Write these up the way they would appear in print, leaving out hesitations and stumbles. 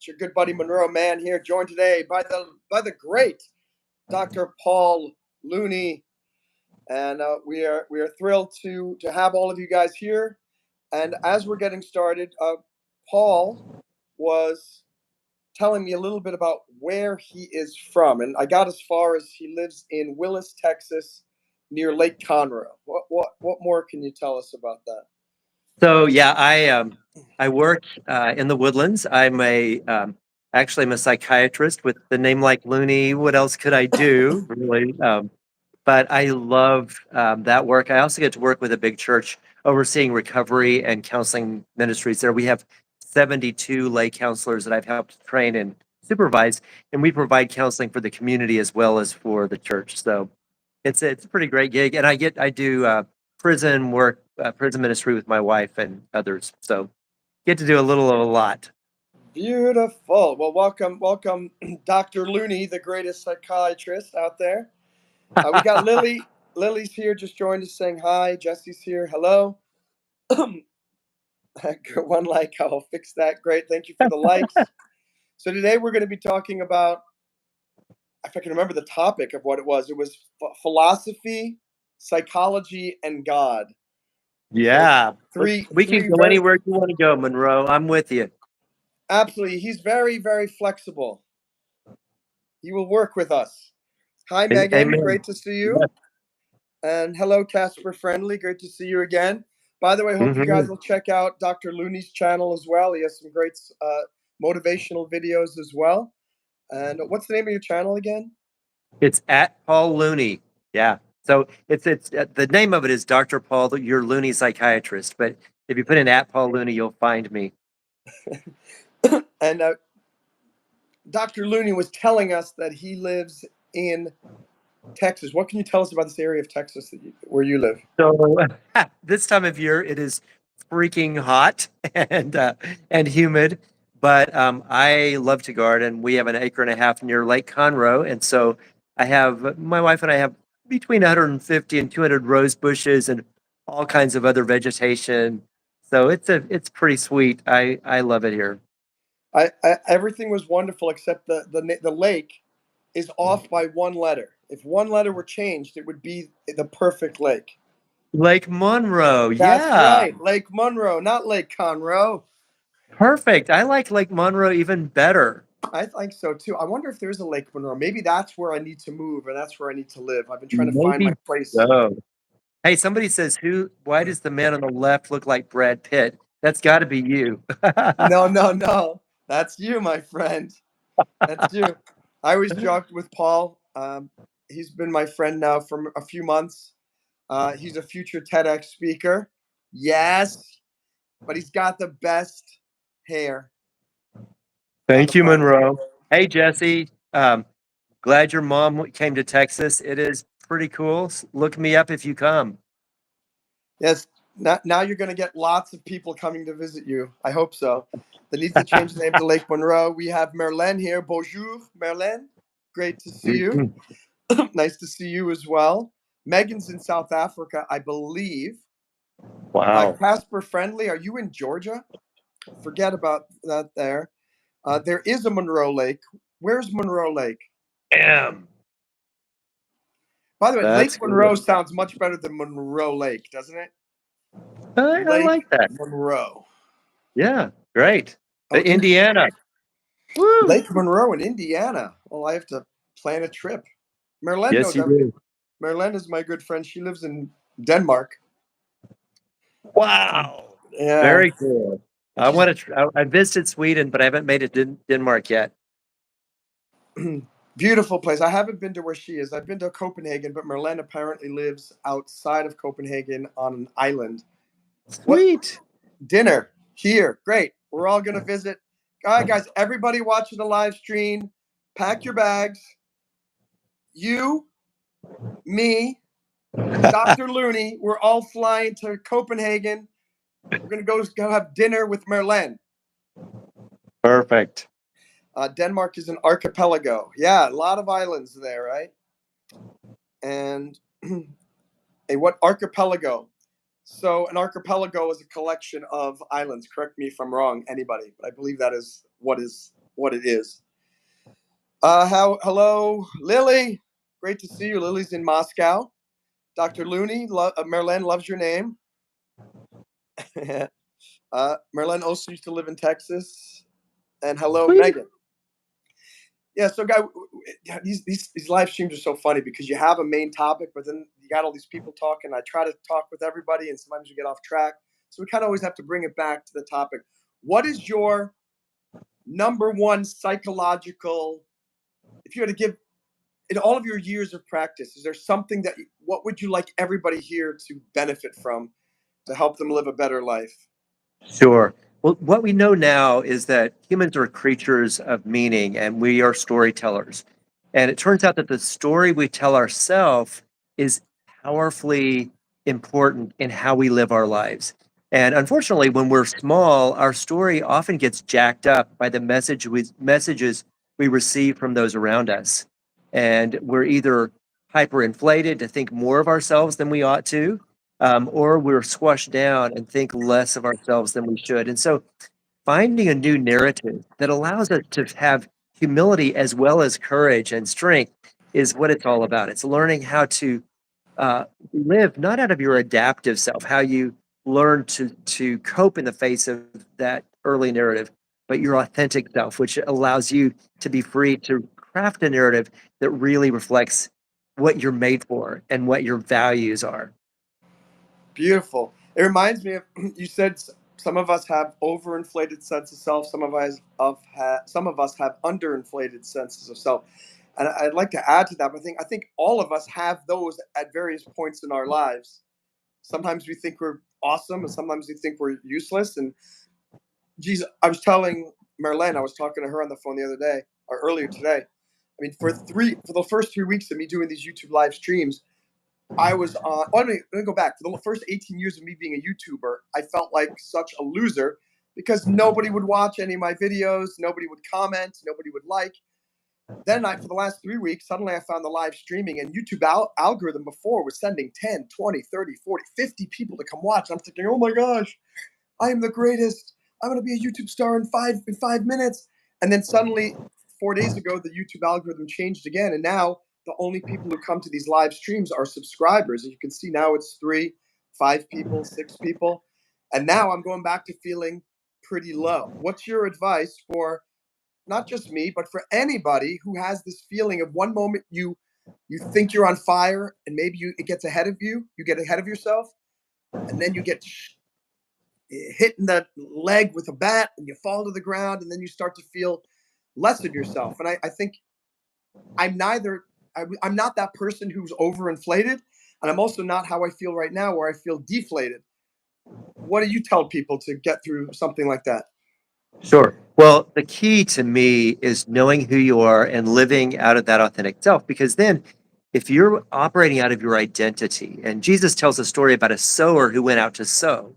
It's your good buddy Mann here, joined today by the great Dr. Paul Looney, and we are thrilled to have all of you guys here. And as we're getting started, Paul was telling me a little bit about where he is from, and I got as far as he lives in Willis, Texas, near Lake Conroe. What more can you tell us about that? So yeah, I work in the Woodlands. Actually I'm a psychiatrist with the name like Looney. What else could I do, really? But I love that work. I also get to work with a big church overseeing recovery and counseling ministries there. We have 72 lay counselors that I've helped train and supervise, and we provide counseling for the community as well as for the church. So it's a pretty great gig, and I do prison work, prison ministry with my wife and others. So get to do a little of a lot. Beautiful. Well, welcome, Dr. Looney, the greatest psychiatrist out there. We got Lily. Lily's here, just joined us saying hi. Jesse's here. Hello. One like, I'll fix that. Great. Thank you for the likes. So today we're going to be talking about, if I can remember the topic of what it was philosophy, psychology, and God. Yeah. So we can go anywhere you want to go, Monroe. I'm with you. Absolutely. He's very, very flexible. He will work with us. Hi, Megan. Amen. Great to see you. Yeah. And hello, Casper Friendly. Great to see you again. By the way, hope you guys will check out Dr. Looney's channel as well. He has some great motivational videos as well. And what's the name of your channel again? It's at Paul Looney. Yeah. So it's the name of it is Dr. Paul, your Looney psychiatrist. But if you put in at Paul Looney, you'll find me. And Dr. Looney was telling us that he lives in Texas. What can you tell us about this area of Texas where you live? So this time of year, it is freaking hot and humid. But I love to garden. We have an acre and a half near Lake Conroe, and so my wife and I have between 150 and 200 rose bushes and all kinds of other vegetation. So it's pretty sweet. I love it here. Everything was wonderful except the lake is off by one letter. If one letter were changed, it would be the perfect lake. Lake Monroe. That's yeah. Right. Lake Monroe, not Lake Conroe. Perfect. I like Lake Monroe even better. I think so too. I wonder if there's a Lake Monroe. Maybe that's where I need to move, and that's where I need to live. I've been trying to find my place. So. Hey, somebody says, why does the man on the left look like Brad Pitt? That's got to be you. No. That's you, my friend. That's you. I always joked with Paul. He's been my friend now for a few months. He's a future TEDx speaker. Yes, but he's got the best hair. Thank you, Monroe. Hey, Jesse. Glad your mom came to Texas. It is pretty cool. Look me up if you come. Yes. Now you're going to get lots of people coming to visit you. I hope so. They need to change the name to Lake Monroe. We have Merlin here. Bonjour, Merlin. Great to see you. Nice to see you as well. Megan's in South Africa, I believe. Wow. Casper Friendly, are you in Georgia? Forget about that there. There is a Monroe Lake. Where's Monroe Lake? By the way, Lake Monroe sounds much better than Monroe Lake, doesn't it? I like that. Monroe. Yeah, great. Indiana. Woo. Lake Monroe in Indiana. Well, I have to plan a trip. Merlin knows that. Merlin is my good friend. She lives in Denmark. Wow. Yeah. Very cool. I visited Sweden, but I haven't made it to Denmark yet. Beautiful place. I haven't been to where she is. I've been to Copenhagen, but Merlin apparently lives outside of Copenhagen on an island. Sweet. Dinner here. Great. We're all going to visit. All right, guys, everybody watching the live stream, pack your bags. You, me, Dr. Looney, we're all flying to Copenhagen. We're going to go have dinner with Merlin. Perfect. Denmark is an archipelago. Yeah, a lot of islands there, right? And what archipelago? So an archipelago is a collection of islands. Correct me if I'm wrong, anybody, but I believe that is what is what it is. Hello, Lily. Great to see you. Lily's in Moscow. Dr. Looney, Marilyn loves your name. Marilyn also used to live in Texas. And hello, Megan. Yeah, so guy, these live streams are so funny because you have a main topic, but then you got all these people talking. I try to talk with everybody, and sometimes you get off track. So we kind of always have to bring it back to the topic. What is your number one psychological? If you had to give in all of your years of practice, is there something that what would you like everybody here to benefit from to help them live a better life? Sure. Well, what we know now is that humans are creatures of meaning and we are storytellers. And it turns out that the story we tell ourselves is powerfully important in how we live our lives. And unfortunately, when we're small, our story often gets jacked up by the messages we receive from those around us. And we're either hyperinflated to think more of ourselves than we ought to, or we're squashed down and think less of ourselves than we should. And so, finding a new narrative that allows us to have humility as well as courage and strength is what it's all about. It's learning how to live not out of your adaptive self, how you learn to cope in the face of that early narrative, but your authentic self, which allows you to be free to craft a narrative that really reflects what you're made for and what your values are. Beautiful. It reminds me of you said some of us have overinflated sense of self. Some of us have underinflated senses of self. And I'd like to add to that. I think all of us have those at various points in our lives. Sometimes we think we're awesome, and sometimes we think we're useless. And geez, I was telling Marlene, I was talking to her on the phone the other day or earlier today. I mean, for the first 3 weeks of me doing these YouTube live streams, I was on. Let me go back. For the first 18 years of me being a YouTuber, I felt like such a loser because nobody would watch any of my videos, nobody would comment, nobody would like. Then for the last 3 weeks, suddenly I found the live streaming, and YouTube algorithm before was sending 10, 20, 30, 40, 50 people to come watch. I'm thinking, oh my gosh, I am the greatest. I'm going to be a YouTube star in 5 minutes. And then suddenly, 4 days ago, the YouTube algorithm changed again, and now the only people who come to these live streams are subscribers. And you can see now it's 3, 5 people, 6 people, and now I'm going back to feeling pretty low. What's your advice for not just me, but for anybody who has this feeling of one moment you think you're on fire, and maybe it gets ahead of you, you get ahead of yourself, and then you get hitting the leg with a bat and you fall to the ground, and then you start to feel less of yourself. And I think I'm neither. I'm not that person who's overinflated, and I'm also not how I feel right now, where I feel deflated. What do you tell people to get through something like that? Sure. Well, the key to me is knowing who you are and living out of that authentic self. Because then, if you're operating out of your identity, and Jesus tells a story about a sower who went out to sow,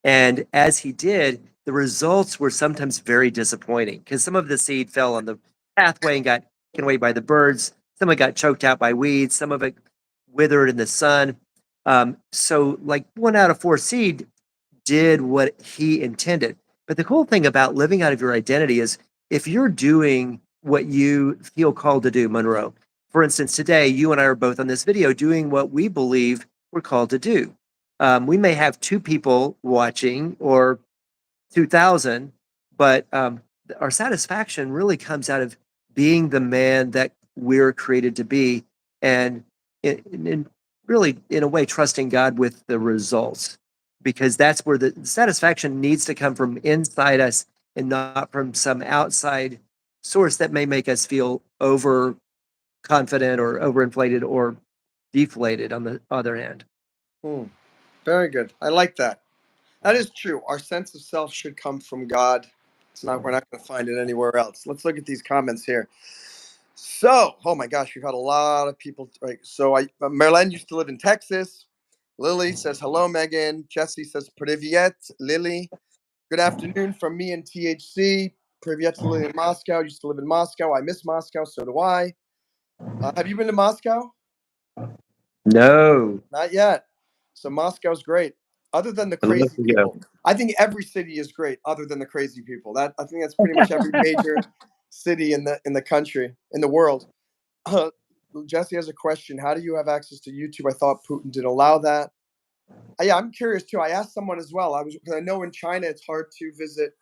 and as he did, the results were sometimes very disappointing because some of the seed fell on the pathway and got taken away by the birds. Some of it got choked out by weeds. Some of it withered in the sun. So, like 1 out of 4 seed did what he intended. But the cool thing about living out of your identity is if you're doing what you feel called to do, Monroe, for instance, today, you and I are both on this video doing what we believe we're called to do. We may have 2 people watching or 2,000, but our satisfaction really comes out of being the man that we're created to be and really, in a way, trusting God with the results because that's where the satisfaction needs to come from inside us and not from some outside source that may make us feel overconfident or overinflated or deflated on the other hand. Hmm. Very good. I like that. That is true. Our sense of self should come from God. It's not. We're not going to find it anywhere else. Let's look at these comments here. So, oh my gosh, we've had a lot of people. Right. So, Marilyn used to live in Texas. Lily says hello, Megan. Jesse says privyet, Lily. Good afternoon from me and THC. Privyet to Lily in Moscow. Used to live in Moscow. I miss Moscow. So do I. Have you been to Moscow? No, Not yet. So Moscow's great. Other than the I'd love crazy to people, I think every city is great. Other than the crazy people, that I think that's pretty much every go. major city in the country, in the world. Jesse has a question. How do you have access to YouTube? I thought Putin didn't allow that. Yeah, I'm curious too. I asked someone as well. Because I know in China it's hard to visit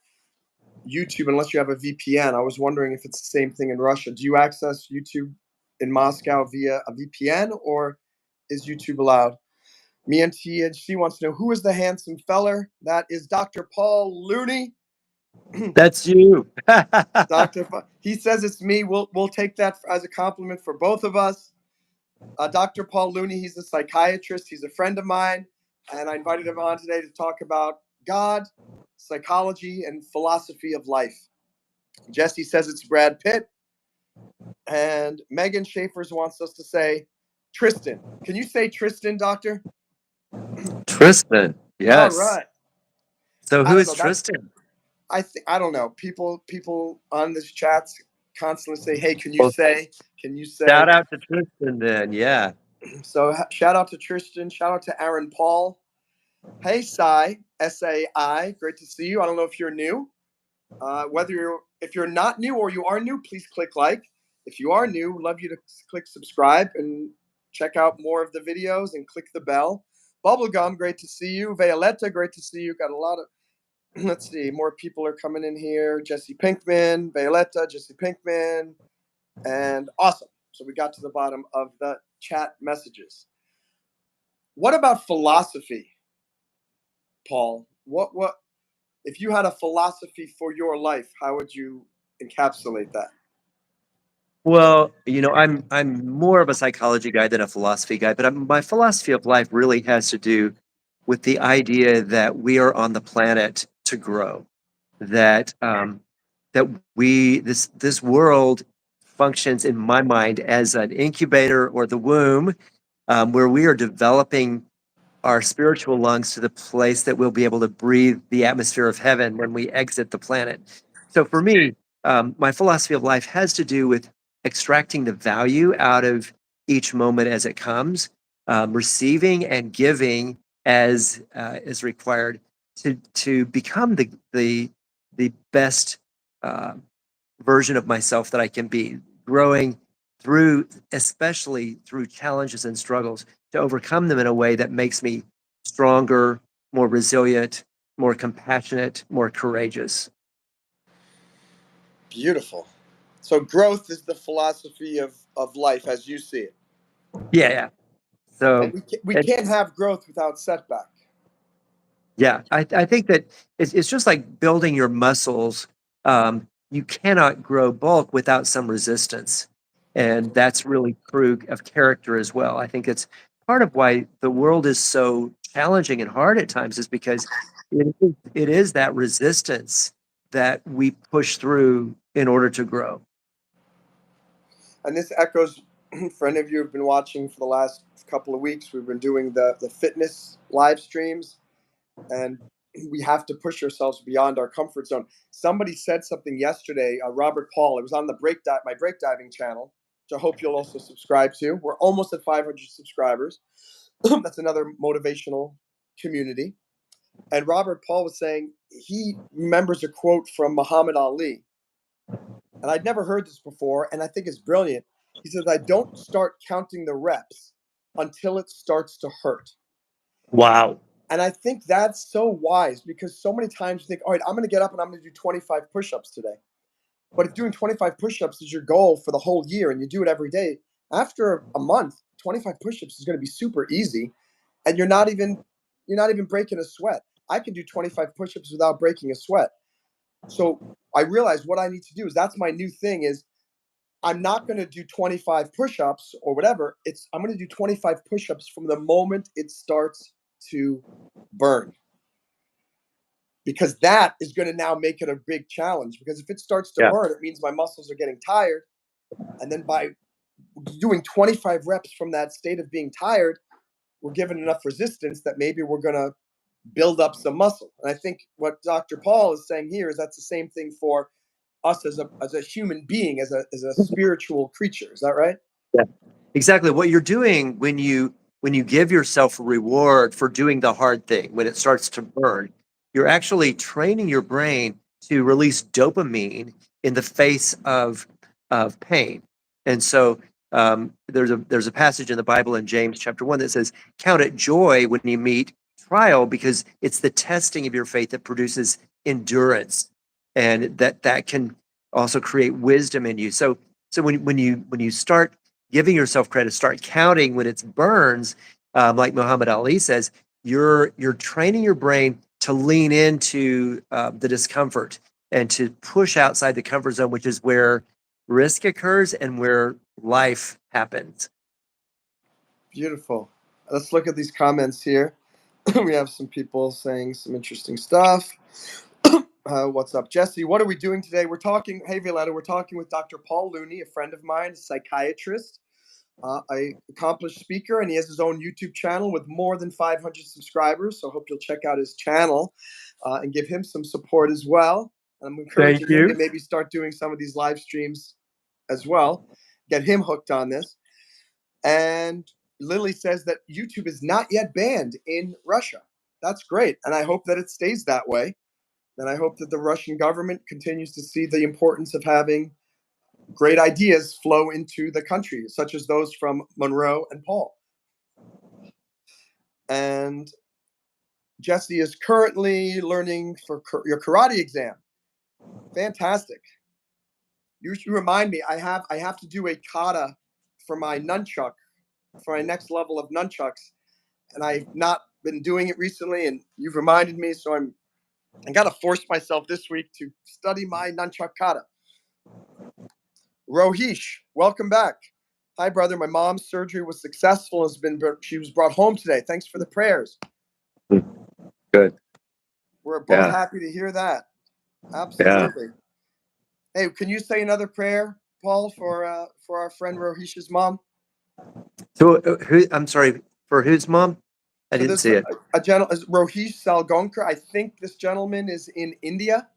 YouTube unless you have a VPN. I was wondering if it's the same thing in Russia. Do you access YouTube in Moscow via a VPN, or is YouTube allowed? Me and THC wants to know, who is the handsome feller? That is Dr. Paul Looney. That's you. He says it's me. We'll take that as a compliment for both of us. Dr. Paul Looney, he's a psychiatrist. He's a friend of mine, and I invited him on today to talk about God, psychology, and philosophy of life. Jesse says it's Brad Pitt, and Megan Schaefer's wants us to say Tristan. Can you say Tristan, Doctor? Tristan, yes. All right. So who is Tristan? I don't know. People on this chat constantly say, "Hey, can you say?" Shout out to Tristan, then. Yeah. So shout out to Tristan. Shout out to Aaron Paul. Hey, Sai, SAI. Great to see you. I don't know if you're new. If you're not new or you are new, please click like. If you are new, love you to click subscribe and check out more of the videos and click the bell. Bubblegum, great to see you. Violetta, great to see you. Got a lot of, let's see, more people are coming in here. Jesse Pinkman, Violetta, Jesse Pinkman, and awesome. So we got to the bottom of the chat messages. What about philosophy, Paul? What if you had a philosophy for your life, how would you encapsulate that? Well, I'm more of a psychology guy than a philosophy guy, but my philosophy of life really has to do with the idea that we are on the planet to grow, that this world functions in my mind as an incubator or the womb, where we are developing our spiritual lungs to the place that we'll be able to breathe the atmosphere of heaven when we exit the planet. So for me, my philosophy of life has to do with extracting the value out of each moment as it comes, receiving and giving as is required to become the best version of myself that I can be, growing especially through challenges and struggles, to overcome them in a way that makes me stronger, more resilient, more compassionate, more courageous. Beautiful. So growth is the philosophy of life as you see it. Yeah. So and we can't have growth without setback. Yeah, I think that it's just like building your muscles. You cannot grow bulk without some resistance. And that's really true of character as well. I think it's part of why the world is so challenging and hard at times, is because it is that resistance that we push through in order to grow. And this echoes, for any of you who've been watching for the last couple of weeks, we've been doing the fitness live streams, and we have to push ourselves beyond our comfort zone. Somebody said something yesterday, Robert Paul, it was on the my break diving channel, which I hope you'll also subscribe to. We're almost at 500 subscribers. That's another motivational community. And Robert Paul was saying he remembers a quote from Muhammad Ali. And I'd never heard this before, and I think it's brilliant. He says, I don't start counting the reps until it starts to hurt. Wow. And I think that's so wise, because so many times you think, all right, I'm going to get up and I'm going to do 25 push-ups today. But if doing 25 push-ups is your goal for the whole year and you do it every day, after a month, 25 push-ups is going to be super easy, and you're not even breaking a sweat. I can do 25 push-ups without breaking a sweat. So I realized what I need to do is, that's my new thing, is I'm not going to do 25 push-ups or whatever. I'm going to do 25 push-ups from the moment it starts to burn. Because that is going to now make it a big challenge. Because if it starts to burn, it means my muscles are getting tired. And then by doing 25 reps from that state of being tired, we're given enough resistance that maybe we're going to build up some muscle. And I think what Dr. Paul is saying here is that's the same thing for us as a human being, as a spiritual creature. Is that right? Yeah, exactly. What you're doing when you give yourself a reward for doing the hard thing, when it starts to burn, you're actually training your brain to release dopamine in the face of pain. And so there's a passage in the Bible in James chapter 1 that says, "Count it joy when you meet trial, because it's the testing of your faith that produces endurance, and that can also create wisdom in you." So when you start giving yourself credit, start counting when it's burns, like Muhammad Ali says, you're training your brain to lean into the discomfort and to push outside the comfort zone, which is where risk occurs and where life happens. Beautiful. Let's look at these comments here. We have some people saying some interesting stuff. What's up, Jesse? What are we doing today? We're talking, hey, Violetta, we're talking with Dr. Paul Looney, a friend of mine, a psychiatrist, a accomplished speaker, and he has his own YouTube channel with more than 500 subscribers. So I hope you'll check out his channel and give him some support as well. I'm encouraging him to maybe start doing some of these live streams as well, get him hooked on this. And Lily says that YouTube is not yet banned in Russia. That's great. And I hope that it stays that way. And I hope that the Russian government continues to see the importance of having great ideas flow into the country, such as those from Monroe and Paul. And Jesse is currently learning for your karate exam. Fantastic. You should remind me. I have to do a kata for my nunchuck, for my next level of nunchucks, and I've not been doing it recently. And you've reminded me, so I got to force myself this week to study my nunchuck kata. Rohish, welcome back. Hi, brother. My mom's surgery was successful. She was brought home today. Thanks for the prayers. Good. We're both happy to hear that. Absolutely. Yeah. Hey, can you say another prayer, Paul, for our friend Rohish's mom? So, I'm sorry, for whose mom? I didn't see it. Rohish Salgonkar. I think this gentleman is in India.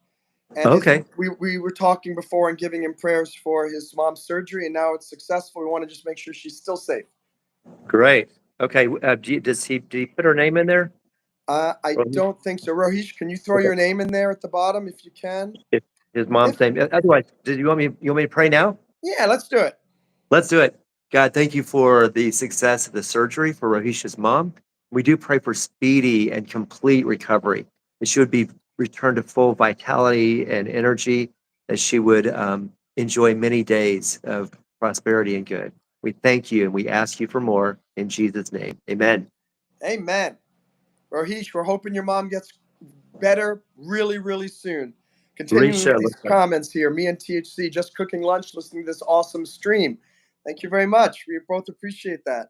And okay. We were talking before and giving him prayers for his mom's surgery, and now it's successful. We want to just make sure she's still safe. Great. Okay. Did he put her name in there? I don't think so. Rohish, can you throw your name in there at the bottom if you can? His mom's name. Otherwise, you want me to pray now? Yeah, let's do it. Let's do it. God, thank you for the success of the surgery for Rohish's mom. We do pray for speedy and complete recovery, that she would be returned to full vitality and energy, that she would enjoy many days of prosperity and good. We thank you and we ask you for more in Jesus' name. Amen. Amen. Rohish, we're hoping your mom gets better really, really soon. Continuing with these comments here, me and THC just cooking lunch, listening to this awesome stream. Thank you very much. We both appreciate that.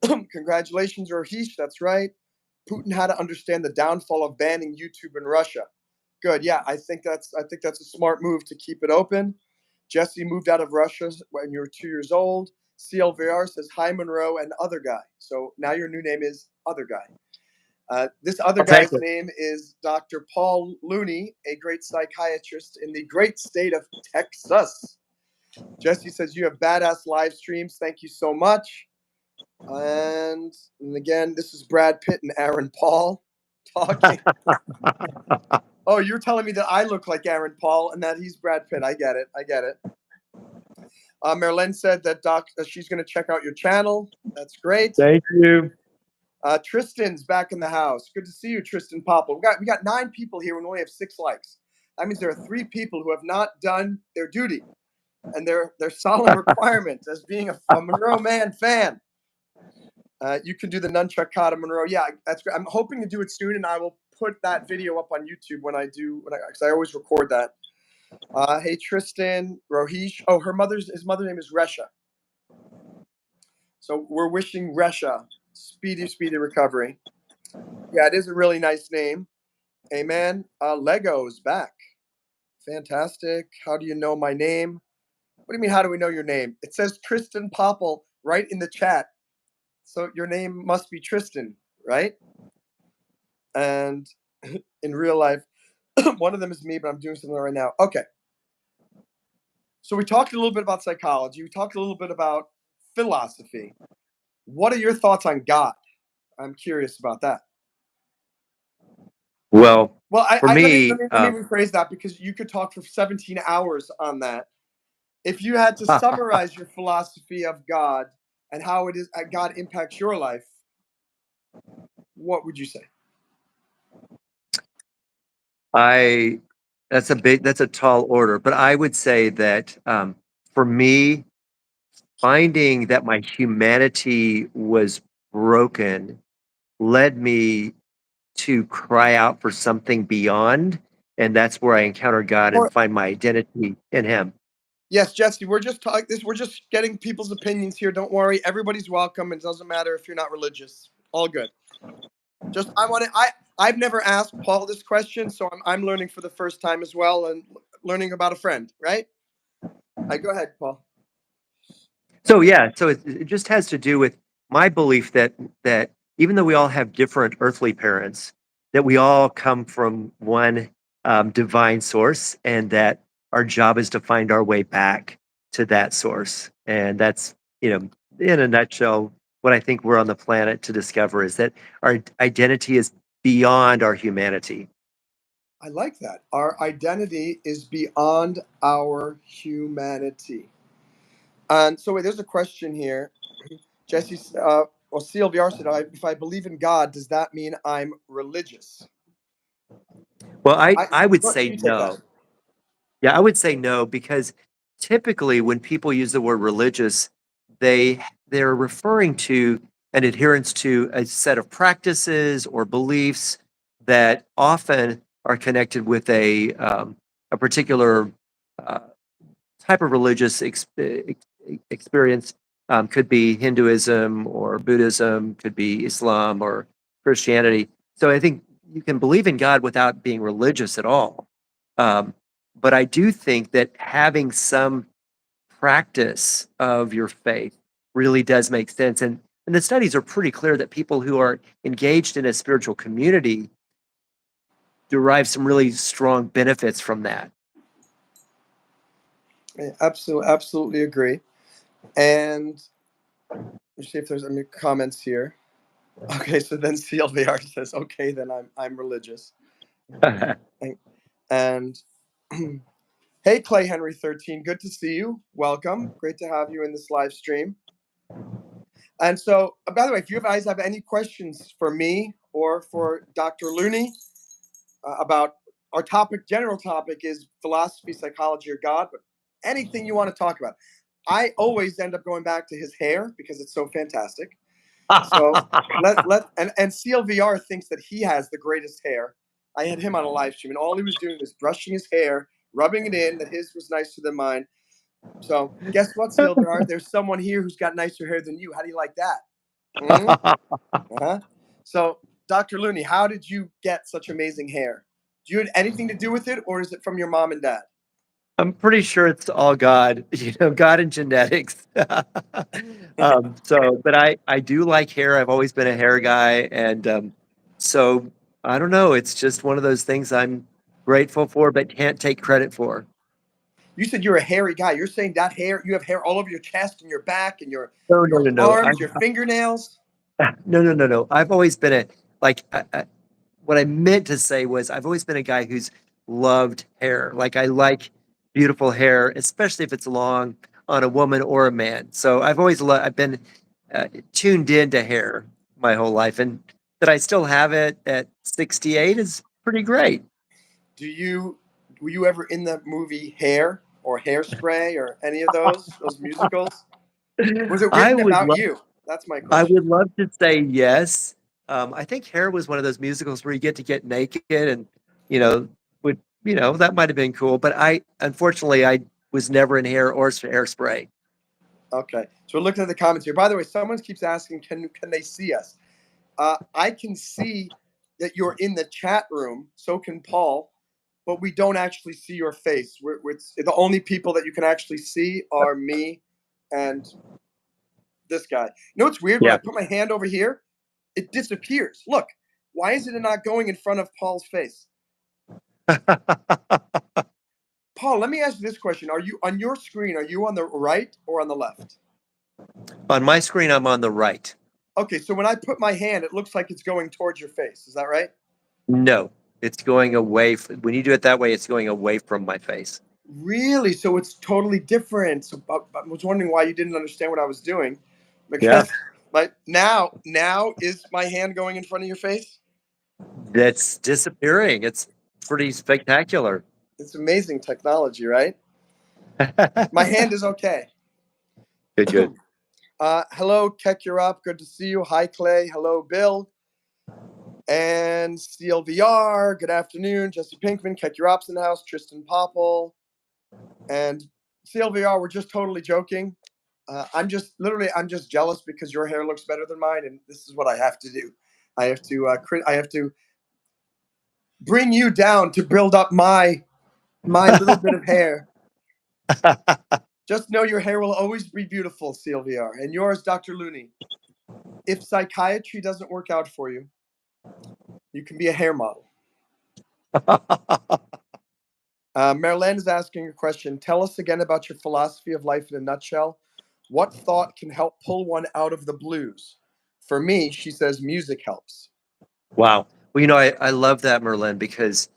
Congratulations, Rohish. That's right. Putin had to understand the downfall of banning YouTube in Russia. Good. Yeah, I think that's a smart move to keep it open. Jesse moved out of Russia when you were 2 years old. CLVR says, hi, Monroe and other guy. So now your new name is Other Guy. This other guy's name is Dr. Paul Looney, a great psychiatrist in the great state of Texas. Jesse says, you have badass live streams. Thank you so much. And again, this is Brad Pitt and Aaron Paul talking. Oh, you're telling me that I look like Aaron Paul and that he's Brad Pitt. I get it. Marilyn said that she's going to check out your channel. That's great. Thank you. Tristan's back in the house. Good to see you, Tristan Popple. We got 9 people here and we only have 6 likes. That means there are 3 people who have not done their duty and their solemn requirement as being a MonroeMann fan. You can do the nunchuck kata, Monroe. Yeah, that's great. I'm hoping to do it soon, and I will put that video up on YouTube because I always record that. Hey, Tristan, Rohish. Oh, his mother's name is Resha. So we're wishing Resha speedy recovery. Yeah, it is a really nice name. Amen. Lego's back. Fantastic. How do you know my name? What do you mean, how do we know your name? It says Tristan Popple right in the chat. So your name must be Tristan, right? And in real life, one of them is me, but I'm doing something right now. Okay. So we talked a little bit about psychology. We talked a little bit about philosophy. What are your thoughts on God? I'm curious about that. Well, Well, for me, let me rephrase that, because you could talk for 17 hours on that. If you had to summarize your philosophy of God and how it is God impacts your life, what would you say? I that's a tall order, but I would say that for me, finding that my humanity was broken led me to cry out for something beyond, and that's where I encounter God and Or, find my identity in Him. yes, Jesse, we're just talking this. We're just getting people's opinions here. Don't worry, everybody's welcome. It doesn't matter if you're not religious. All good. Just I want to. I've never asked Paul this question, so I'm learning for the first time as well, and learning about a friend. Right? I go ahead, Paul. So yeah, so it just has to do with my belief that even though we all have different earthly parents, that we all come from one divine source, and that our job is to find our way back to that source. And that's, in a nutshell, what I think we're on the planet to discover is that our identity is beyond our humanity. I like that. Our identity is beyond our humanity. And so, wait, there's a question here. Jesse, well, CLVR said, if I believe in God, does that mean I'm religious? Well, I I, I would say you take that. no. Yeah, I would say no, because typically when people use the word religious, they're referring to an adherence to a set of practices or beliefs that often are connected with a particular uh, type of religious experience. Could be Hinduism or Buddhism, could be Islam or Christianity. So I think you can believe in God without being religious at all. Um, but I do think that having some practice of your faith really does make sense. And the studies are pretty clear that people who are engaged in a spiritual community derive some really strong benefits from that. I absolutely agree. And let's see if there's any comments here. Okay, so then CLVR says, okay, then I'm religious. And hey, Clay Henry 13, good to see you. Welcome. Great to have you in this live stream. And so, by the way, if you guys have any questions for me or for Dr. Looney about our topic, general topic is philosophy, psychology, or God, but anything you want to talk about, I always end up going back to his hair because it's so fantastic. So and CLVR thinks that he has the greatest hair. I had him on a live stream, and all he was doing was brushing his hair, rubbing it in. That his was nicer than mine. So guess what, CLVR? There's someone here who's got nicer hair than you. How do you like that? Mm? Uh-huh. So, Dr. Looney, how did you get such amazing hair? Do you have anything to do with it, or is it from your mom and dad? I'm pretty sure it's all God, God and genetics. But I do like hair. I've always been a hair guy, and so I don't know. It's just one of those things I'm grateful for, but can't take credit for. You said you're a hairy guy. You're saying that hair, you have hair all over your chest and your back and No, no, your no, no. arms, your fingernails. No, no, no, no. I've always been a like. What I meant to say was I've always been a guy who's loved hair. Like I like beautiful hair, especially if it's long on a woman or a man. So I've been tuned into hair my whole life, and that I still have it at 68 is pretty great. Do you Were you ever in the movie Hair or Hairspray or any of those musicals? Was it I written would about love you? That's my I question. would love to say yes. I think Hair was one of those musicals where you get naked and you know would that might have been cool. But I unfortunately I was never in Hair or Hairspray. Okay, so we're looking at the comments here. By the way, someone keeps asking, can they see us? I can see that you're in the chat room. So can Paul, but we don't actually see your face. The only people that you can actually see are me and this guy. You know what's weird? When I Yeah. put my hand over here, it disappears. Look, why is it not going in front of Paul's face? Paul, let me ask you this question: Are you on your screen? Are you on the right or on the left? On my screen, I'm on the right. Okay, so when I put my hand, it looks like it's going towards your face. Is that right? No. It's going away. When you do it that way, it's going away from my face. Really? So it's totally different. So I was wondering why you didn't understand what I was doing, Yeah. because now is my hand going in front of your face? That's disappearing. It's pretty spectacular. It's amazing technology, right? My hand is okay. Good, good. Hello, Keck, you're up. Good to see you. Hi, Clay. Hello, Bill. And CLVR, good afternoon. Jesse Pinkman, Keck, you're up's in the house. Tristan Popple. And CLVR, we're just totally joking. I'm just jealous because your hair looks better than mine, and this is what I have to do. I have to bring you down to build up my little bit of hair. Just know your hair will always be beautiful, CLVR, and yours, Dr. Looney. If psychiatry doesn't work out for you, you can be a hair model. Marilyn is asking a question. Tell us again about your philosophy of life in a nutshell. What thought can help pull one out of the blues? For me, she says music helps. Wow. Well, I love that, Merlin, because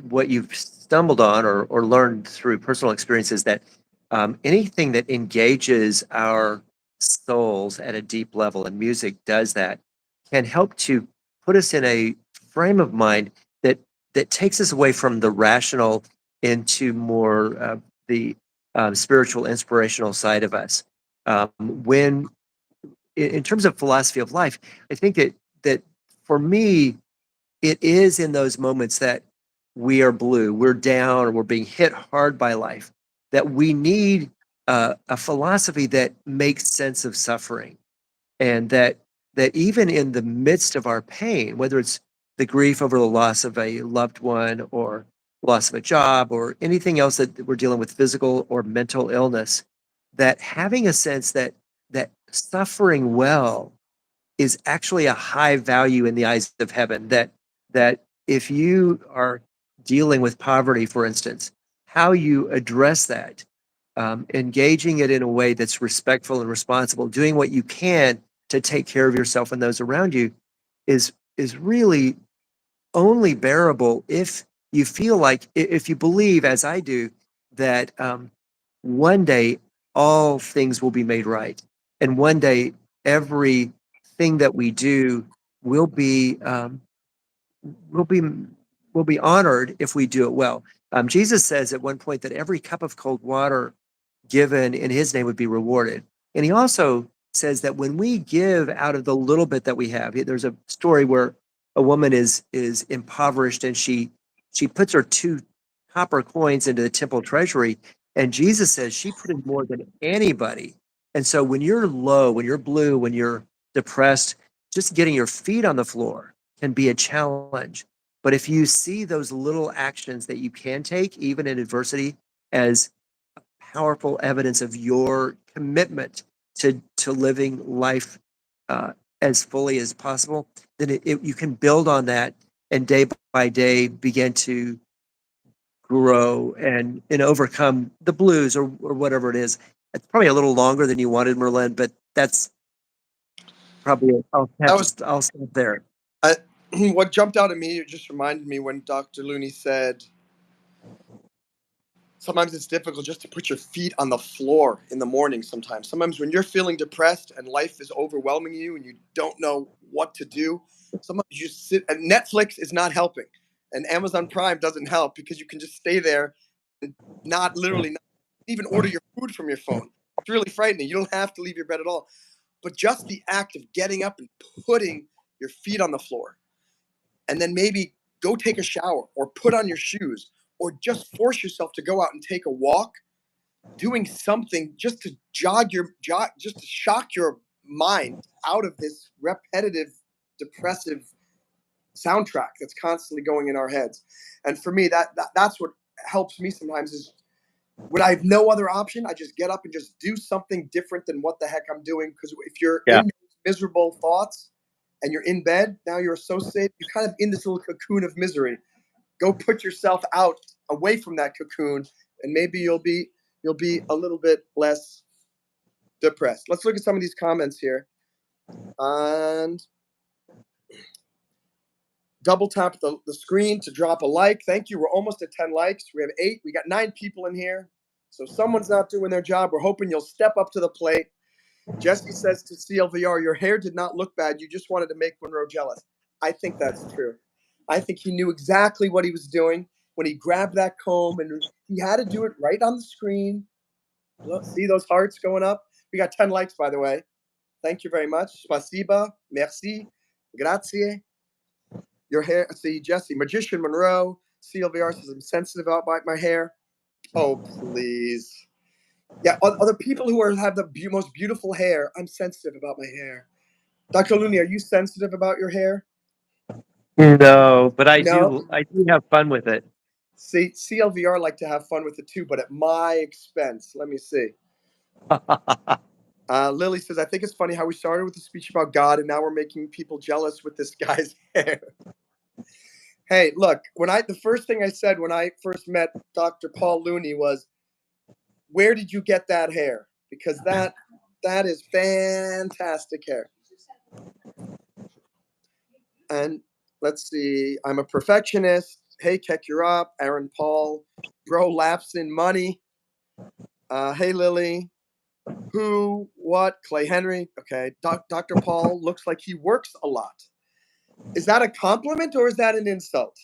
what you've stumbled on or learned through personal experience is that anything that engages our souls at a deep level, and music does that, can help to put us in a frame of mind that takes us away from the rational into more the spiritual, inspirational side of us. When in terms of philosophy of life, I think that for me, it is in those moments that we are blue, we're down, or we're being hit hard by life, that we need a philosophy that makes sense of suffering, and that even in the midst of our pain, whether it's the grief over the loss of a loved one, or loss of a job, or anything else that we're dealing with, physical or mental illness, that having a sense that suffering well is actually a high value in the eyes of heaven. That if you are dealing with poverty, for instance, how you address that, engaging it in a way that's respectful and responsible, doing what you can to take care of yourself and those around you, is really only bearable if you feel like, if you believe, as I do, that one day all things will be made right, and one day everything that we do will be will be will be honored if we do it well. Jesus says at one point that every cup of cold water given in his name would be rewarded. And he also says that when we give out of the little bit that we have, there's a story where a woman is impoverished, and she puts her 2 copper coins into the temple treasury, and Jesus says she put in more than anybody. And so when you're low, when you're blue, when you're depressed, just getting your feet on the floor can be a challenge. But if you see those little actions that you can take, even in adversity, as powerful evidence of your commitment to living life as fully as possible, then you can build on that, and day by day begin to grow and overcome the blues, or whatever it is. It's probably a little longer than you wanted, Merlin, but that's probably I'll stop there. What jumped out at me, it just reminded me when Dr. Looney said, sometimes it's difficult just to put your feet on the floor in the morning sometimes when you're feeling depressed and life is overwhelming you and you don't know what to do. Sometimes you just sit, and Netflix is not helping, and Amazon Prime doesn't help, because you can just stay there and not even order your food from your phone. It's really frightening. You don't have to leave your bed at all, but just the act of getting up and putting your feet on the floor, and then maybe go take a shower or put on your shoes, or just force yourself to go out and take a walk, doing something just to just to shock your mind out of this repetitive, depressive soundtrack that's constantly going in our heads. And for me, that's what helps me sometimes. Is when I have no other option, I just get up and just do something different than what the heck I'm doing. Because if you're Yeah. in miserable thoughts and you're in bed, now you're associated, you're kind of in this little cocoon of misery. Go put yourself out away from that cocoon, and maybe you'll be a little bit less depressed. Let's look at some of these comments here. And double tap the screen to drop a like. Thank you. We're almost at 10 likes. We have 8. We got 9 people in here. So someone's not doing their job. We're hoping you'll step up to the plate. Jesse says to CLVR, your hair did not look bad. You just wanted to make Monroe jealous. I think that's true. I think he knew exactly what he was doing when he grabbed that comb, and he had to do it right on the screen. Look, see those hearts going up? We got 10 likes, by the way. Thank you very much. Spasiba, merci, grazie. Your hair, see, Jesse, Magician Monroe, CLVR says I'm sensitive about my hair. Oh, please. Yeah, other people who have the most beautiful hair, I'm sensitive about my hair. Dr. Looney, are you sensitive about your hair? No, but I No. do have fun with it. See, CLVR like to have fun with it too, but at my expense. Let me see. Lily says, I think it's funny how we started with a speech about God and now we're making people jealous with this guy's hair. Hey, look, the first thing I said when I first met Dr. Paul Looney was, where did you get that hair? Because that is fantastic hair. And let's see, I'm a perfectionist. Hey, Keck, you're up. Aaron Paul. Bro laughs in money. Hey, Lily. Who, what? Clay Henry. Okay. Dr. Paul looks like he works a lot. Is that a compliment or is that an insult?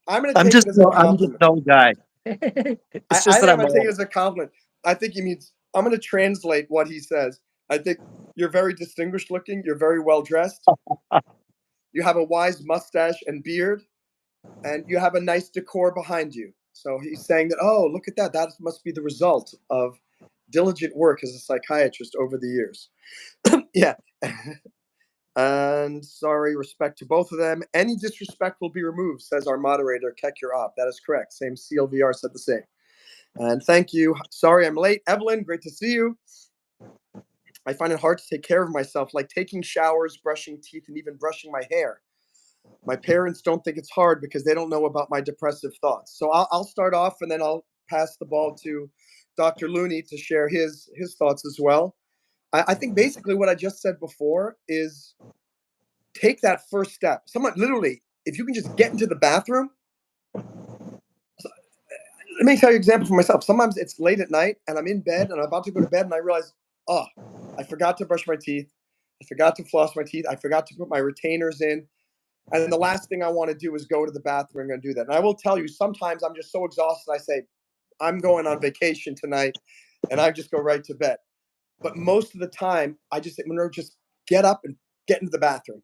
I'm going to take it as a compliment. I'm just an old guy. It's just that I'm I'm going to take it old. as a compliment. I think he means, I'm going to translate what he says. I think you're very distinguished looking. You're very well dressed. You have a wise mustache and beard, and you have a nice decor behind you. So he's saying that, oh, look at that. That must be the result of diligent work as a psychiatrist over the years. Yeah. And sorry, respect to both of them. Any disrespect will be removed, says our moderator, Keck, you're up. That is correct. Same CLVR said the same. And thank you. Sorry I'm late. Evelyn, great to see you. I find it hard to take care of myself, like taking showers, brushing teeth, and even brushing my hair. My parents don't think it's hard because they don't know about my depressive thoughts. So I'll start off and then I'll pass the ball to Dr. Looney to share his thoughts as well. I think basically what I just said before is take that first step. Someone literally, if you can just get into the bathroom. Let me tell you an example for myself. Sometimes it's late at night and I'm in bed and I'm about to go to bed and I realize, oh, I forgot to brush my teeth. I forgot to floss my teeth. I forgot to put my retainers in. And then the last thing I want to do is go to the bathroom and do that. And I will tell you, sometimes I'm just so exhausted. I say, I'm going on vacation tonight, and I just go right to bed. But most of the time, I just say, Monroe, just get up and get into the bathroom.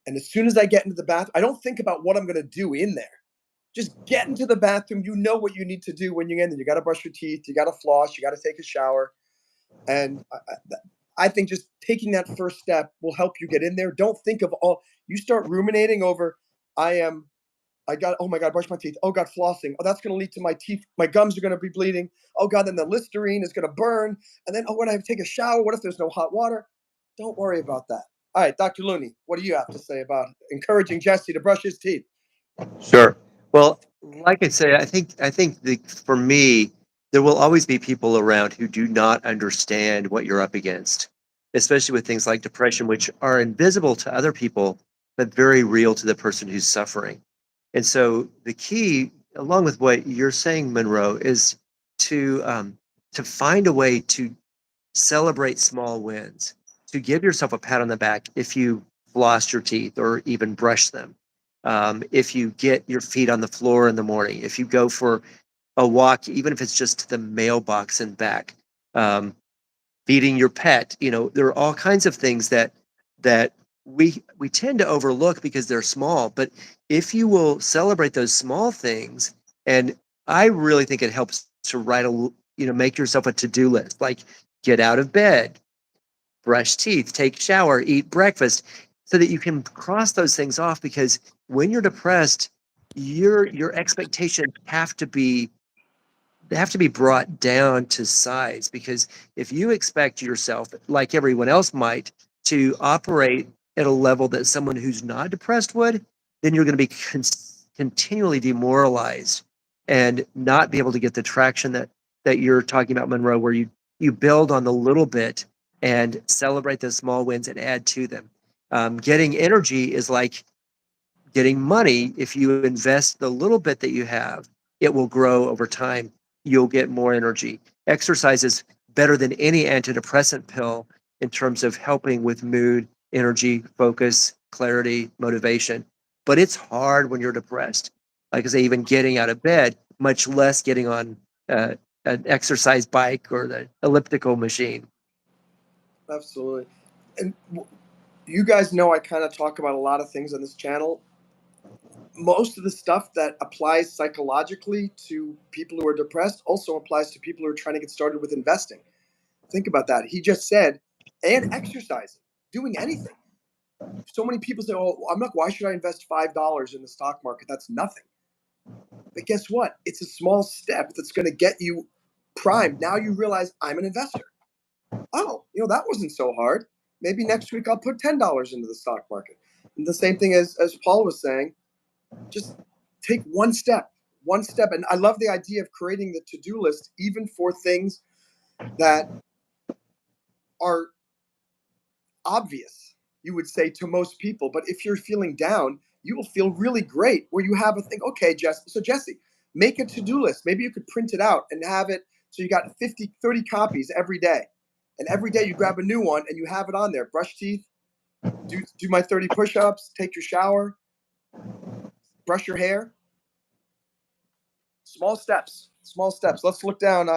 And as soon as I get into the bathroom, I don't think about what I'm going to do in there. Just get into the bathroom. You know what you need to do when you get in there. You got to brush your teeth. You got to floss. You got to take a shower. And I think just taking that first step will help you get in there. Don't think of all. You start ruminating over, oh my God, brush my teeth. Oh God, flossing. Oh, that's going to lead to my teeth. My gums are going to be bleeding. Oh God, then the Listerine is going to burn. And then, when I take a shower, what if there's no hot water? Don't worry about that. All right, Dr. Looney, what do you have to say about encouraging Jesse to brush his teeth? Sure. Well, like I say, I think for me, there will always be people around who do not understand what you're up against, especially with things like depression, which are invisible to other people, but very real to the person who's suffering. And so the key, along with what you're saying, Monroe, is to find a way to celebrate small wins, to give yourself a pat on the back if you floss your teeth or even brush them. If you get your feet on the floor in the morning, if you go for a walk, even if it's just to the mailbox and back, feeding your pet, there are all kinds of things that we tend to overlook because they're small. But if you will celebrate those small things, and I really think it helps to make yourself a to-do list, like get out of bed, brush teeth, take shower, eat breakfast, so that you can cross those things off. Because when you're depressed, your expectations have to be brought down to size. Because if you expect yourself, like everyone else might, to operate at a level that someone who's not depressed would, then you're going to be continually demoralized and not be able to get the traction that you're talking about, Monroe, where you build on the little bit and celebrate those small wins and add to them. Getting energy is like getting money. If you invest the little bit that you have, it will grow over time. You'll get more energy. Exercise is better than any antidepressant pill in terms of helping with mood, energy, focus, clarity, motivation. But it's hard when you're depressed. Like I say, even getting out of bed, much less getting on an exercise bike or the elliptical machine. Absolutely. And you guys know I kind of talk about a lot of things on this channel. Most of the stuff that applies psychologically to people who are depressed also applies to people who are trying to get started with investing. Think about that. He just said, and exercising, doing anything. So many people say, "Oh, I'm not. Why should I invest $5 in the stock market? That's nothing." But guess what? It's a small step that's going to get you primed. Now you realize I'm an investor. Oh, that wasn't so hard. Maybe next week I'll put $10 into the stock market. And the same thing as Paul was saying, just take one step, one step. And I love the idea of creating the to-do list, even for things that are obvious, you would say, to most people. But if you're feeling down, you will feel really great where you have a thing. Okay, Jesse, make a to-do list. Maybe you could print it out and have it so you got 50, 30 copies every day. And every day you grab a new one and you have it on there. Brush teeth, do my 30 push-ups, take your shower, brush your hair. Small steps, small steps. Let's look down.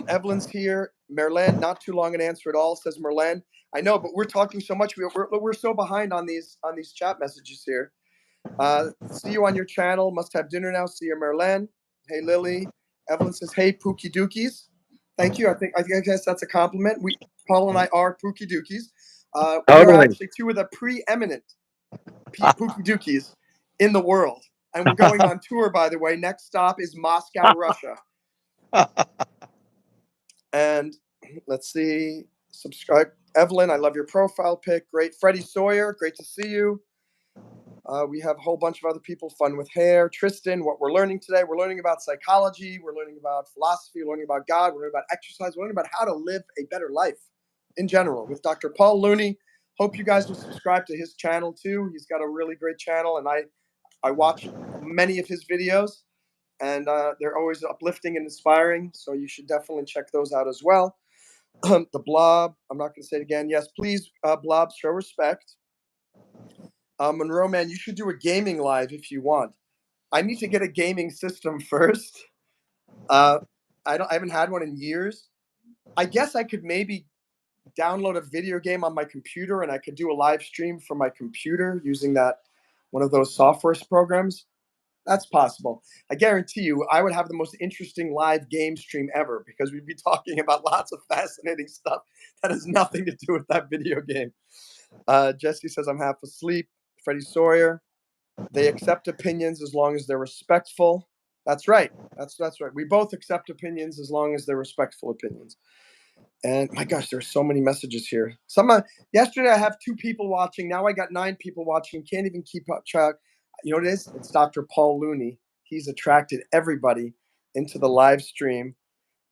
Evelyn's here. Merlin, not too long an answer at all, says Merlin. I know, but we're talking so much. We're so behind on these chat messages here. See you on your channel. Must have dinner now. See you, Merlin. Hey, Lily. Evelyn says, "Hey, Pookie Dookies." Thank you. I guess that's a compliment. Paul and I are Pookie Dookies. We are Totally. actually two of the preeminent Pookie Dookies in the world, and we're going on tour. By the way, next stop is Moscow, Russia. And let's see. Subscribe. Evelyn, I love your profile pic. Great. Freddie Sawyer, great to see you. We have a whole bunch of other people, fun with hair. Tristan, what we're learning today, we're learning about psychology, we're learning about philosophy, we're learning about God, we're learning about exercise, we're learning about how to live a better life in general with Dr. Paul Looney. Hope you guys will subscribe to his channel too. He's got a really great channel, and I watch many of his videos, and they're always uplifting and inspiring. So you should definitely check those out as well. The Blob, I'm not going to say it again. Yes, please, Blob, show respect. Monroe, man, you should do a gaming live if you want. I need to get a gaming system first. I haven't had one in years. I guess I could maybe download a video game on my computer and I could do a live stream from my computer using that one of those software programs. That's possible. I guarantee you, I would have the most interesting live game stream ever because we'd be talking about lots of fascinating stuff that has nothing to do with that video game. Jesse says, I'm half asleep. Freddie Sawyer, they accept opinions as long as they're respectful. That's right. That's right. We both accept opinions as long as they're respectful opinions. And my gosh, there's so many messages here. Yesterday I have 2 people watching. Now I got 9 people watching. Can't even keep up track. You know what it is? It's Dr. Paul Looney. He's attracted everybody into the live stream.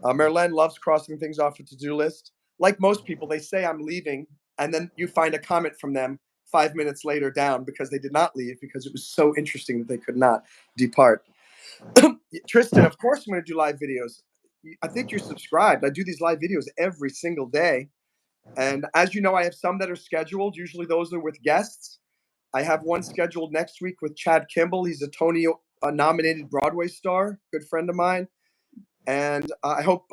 Merlin loves crossing things off a to-do list. Like most people, they say I'm leaving, and then you find a comment from them 5 minutes later down because they did not leave because it was so interesting that they could not depart. Tristan, of course I'm going to do live videos. I think you're subscribed. I do these live videos every single day. And as you know, I have some that are scheduled. Usually those are with guests. I have one scheduled next week with Chad Kimball. He's a Tony nominated Broadway star, good friend of mine. And I hope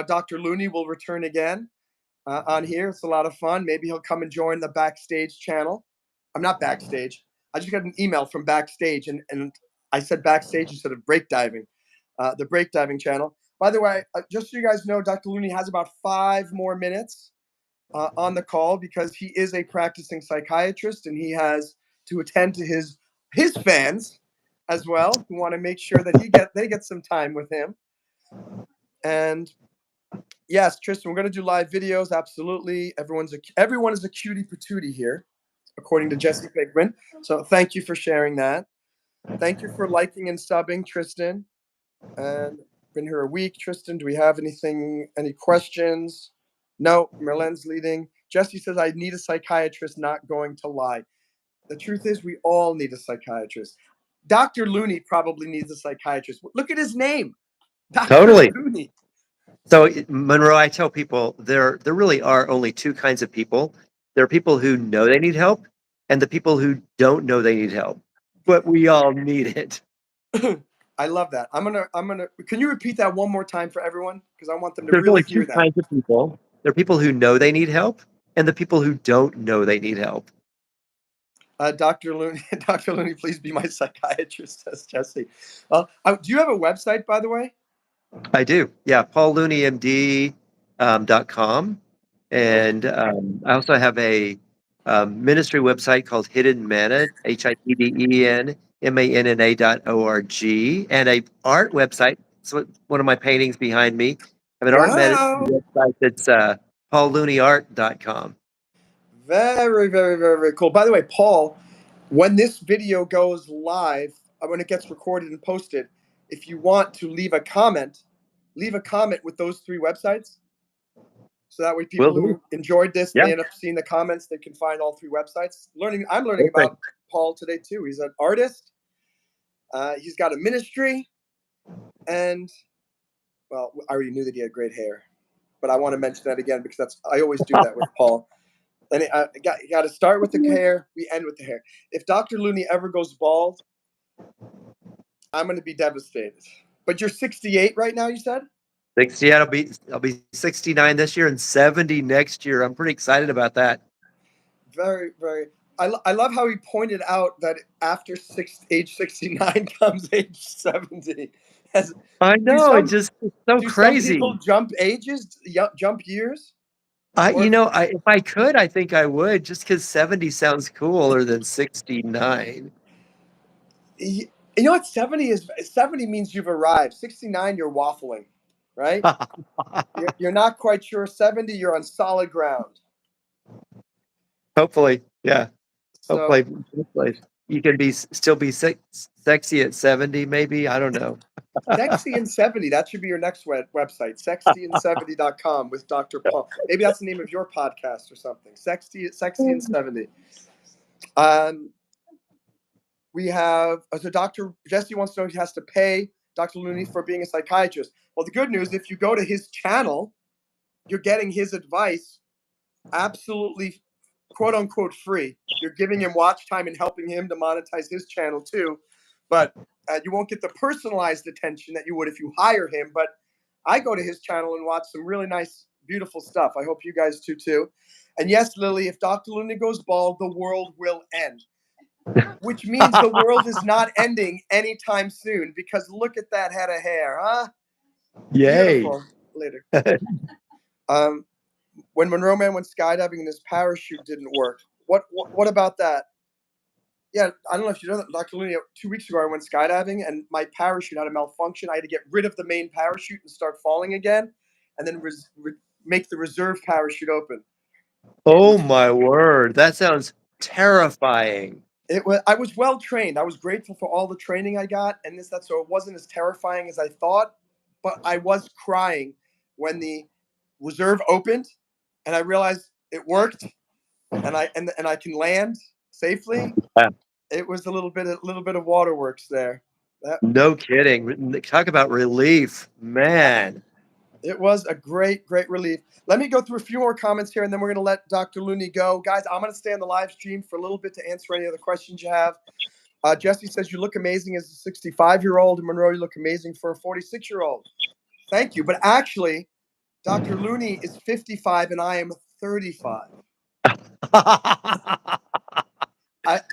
Dr. Looney will return again on here. It's a lot of fun. Maybe he'll come and join the Backstage channel. I'm not Backstage. I just got an email from Backstage, and I said Backstage instead of Break Diving, the Break Diving channel. By the way, just so you guys know, Dr. Looney has about 5 more minutes on the call because he is a practicing psychiatrist and he has to attend to his fans as well, who want to make sure that they get some time with him. And yes, Tristan, we're going to do live videos. Absolutely. Everyone is a cutie patootie here, according to Jesse Pigman. So thank you for sharing that. Thank you for liking and subbing, Tristan. And been here a week. Tristan, do we have any questions? No, Merlin's leading. Jesse says, I need a psychiatrist, not going to lie. The truth is, we all need a psychiatrist. Dr. Looney probably needs a psychiatrist. Look at his name, Dr. Totally. Looney. So, Monroe, I tell people there really are only two kinds of people. There are people who know they need help, and the people who don't know they need help. But we all need it. I love that. I'm gonna. Can you repeat that one more time for everyone? Because I want them to There's really only hear two that. kinds of people. There are people who know they need help, and the people who don't know they need help. Dr. Looney, Dr. Looney, please be my psychiatrist, says Jesse. Do you have a website, by the way? I do. Yeah, PaulLooneyMD.com. And I also have a ministry website called Hidden Manna, HIDDENMANNA.org, and a art website. So one of my paintings behind me. I have an art Wow. website that's PaulLooneyArt.com. Very, very, very, very cool. By the way, Paul, when this video goes live, when it gets recorded and posted, if you want to leave a comment with those 3 websites. So that way people who enjoyed this, Yeah. they end up seeing the comments, they can find all 3 websites. I'm learning Okay. about Paul today too. He's an artist. He's got a ministry. And, well, I already knew that he had great hair. But I want to mention that again because I always do that with Paul. And you got to start with the hair. We end with the hair. If Dr. Looney ever goes bald, I'm going to be devastated. But you're 68 right now, you said? 60. I'll be 69 this year and 70 next year. I'm pretty excited about that. Very, very. I love how he pointed out that after age 69 comes age 70. I know, it's just so do some crazy. people jump ages, jump years? If I could, I think I would, just because 70 sounds cooler than 69. You know what 70 means you've arrived. 69, you're waffling, right? You're not quite sure. 70, you're on solid ground. Hopefully, yeah. So, Hopefully, you can still be sexy at 70, maybe. I don't know. Sexy and 70, that should be your next website, sexyand70.com with Dr. Paul. Maybe that's the name of your podcast or something. Sexy and 70. We have, so Dr. Jesse wants to know if he has to pay Dr. Looney for being a psychiatrist. Well, the good news, if you go to his channel, you're getting his advice absolutely quote unquote free. You're giving him watch time and helping him to monetize his channel too. But you won't get the personalized attention that you would if you hire him. But I go to his channel and watch some really nice, beautiful stuff. I hope you guys do too. And yes, Lily, if Dr. Looney goes bald, the world will end. Which means the world is not ending anytime soon because look at that head of hair, huh? Yay. Beautiful. Later. When MonroeMann went skydiving and his parachute didn't work, what about that? Yeah, I don't know if you know that, Dr. Looney, 2 weeks ago I went skydiving and my parachute had a malfunction. I had to get rid of the main parachute and start falling again, and then make the reserve parachute open. Oh my word, that sounds terrifying. I was well trained. I was grateful for all the training I got, and so it wasn't as terrifying as I thought. But I was crying when the reserve opened, and I realized it worked, and I can land safely. Yeah. It was a little bit of waterworks there. No kidding. Talk about relief, man. It was a great, great relief. Let me go through a few more comments here, and then we're going to let Dr. Looney go. Guys, I'm going to stay on the live stream for a little bit to answer any other questions you have. Jesse says, you look amazing as a 65-year-old. And Monroe, you look amazing for a 46-year-old. Thank you. But actually, Dr. Looney is 55 and I am 35.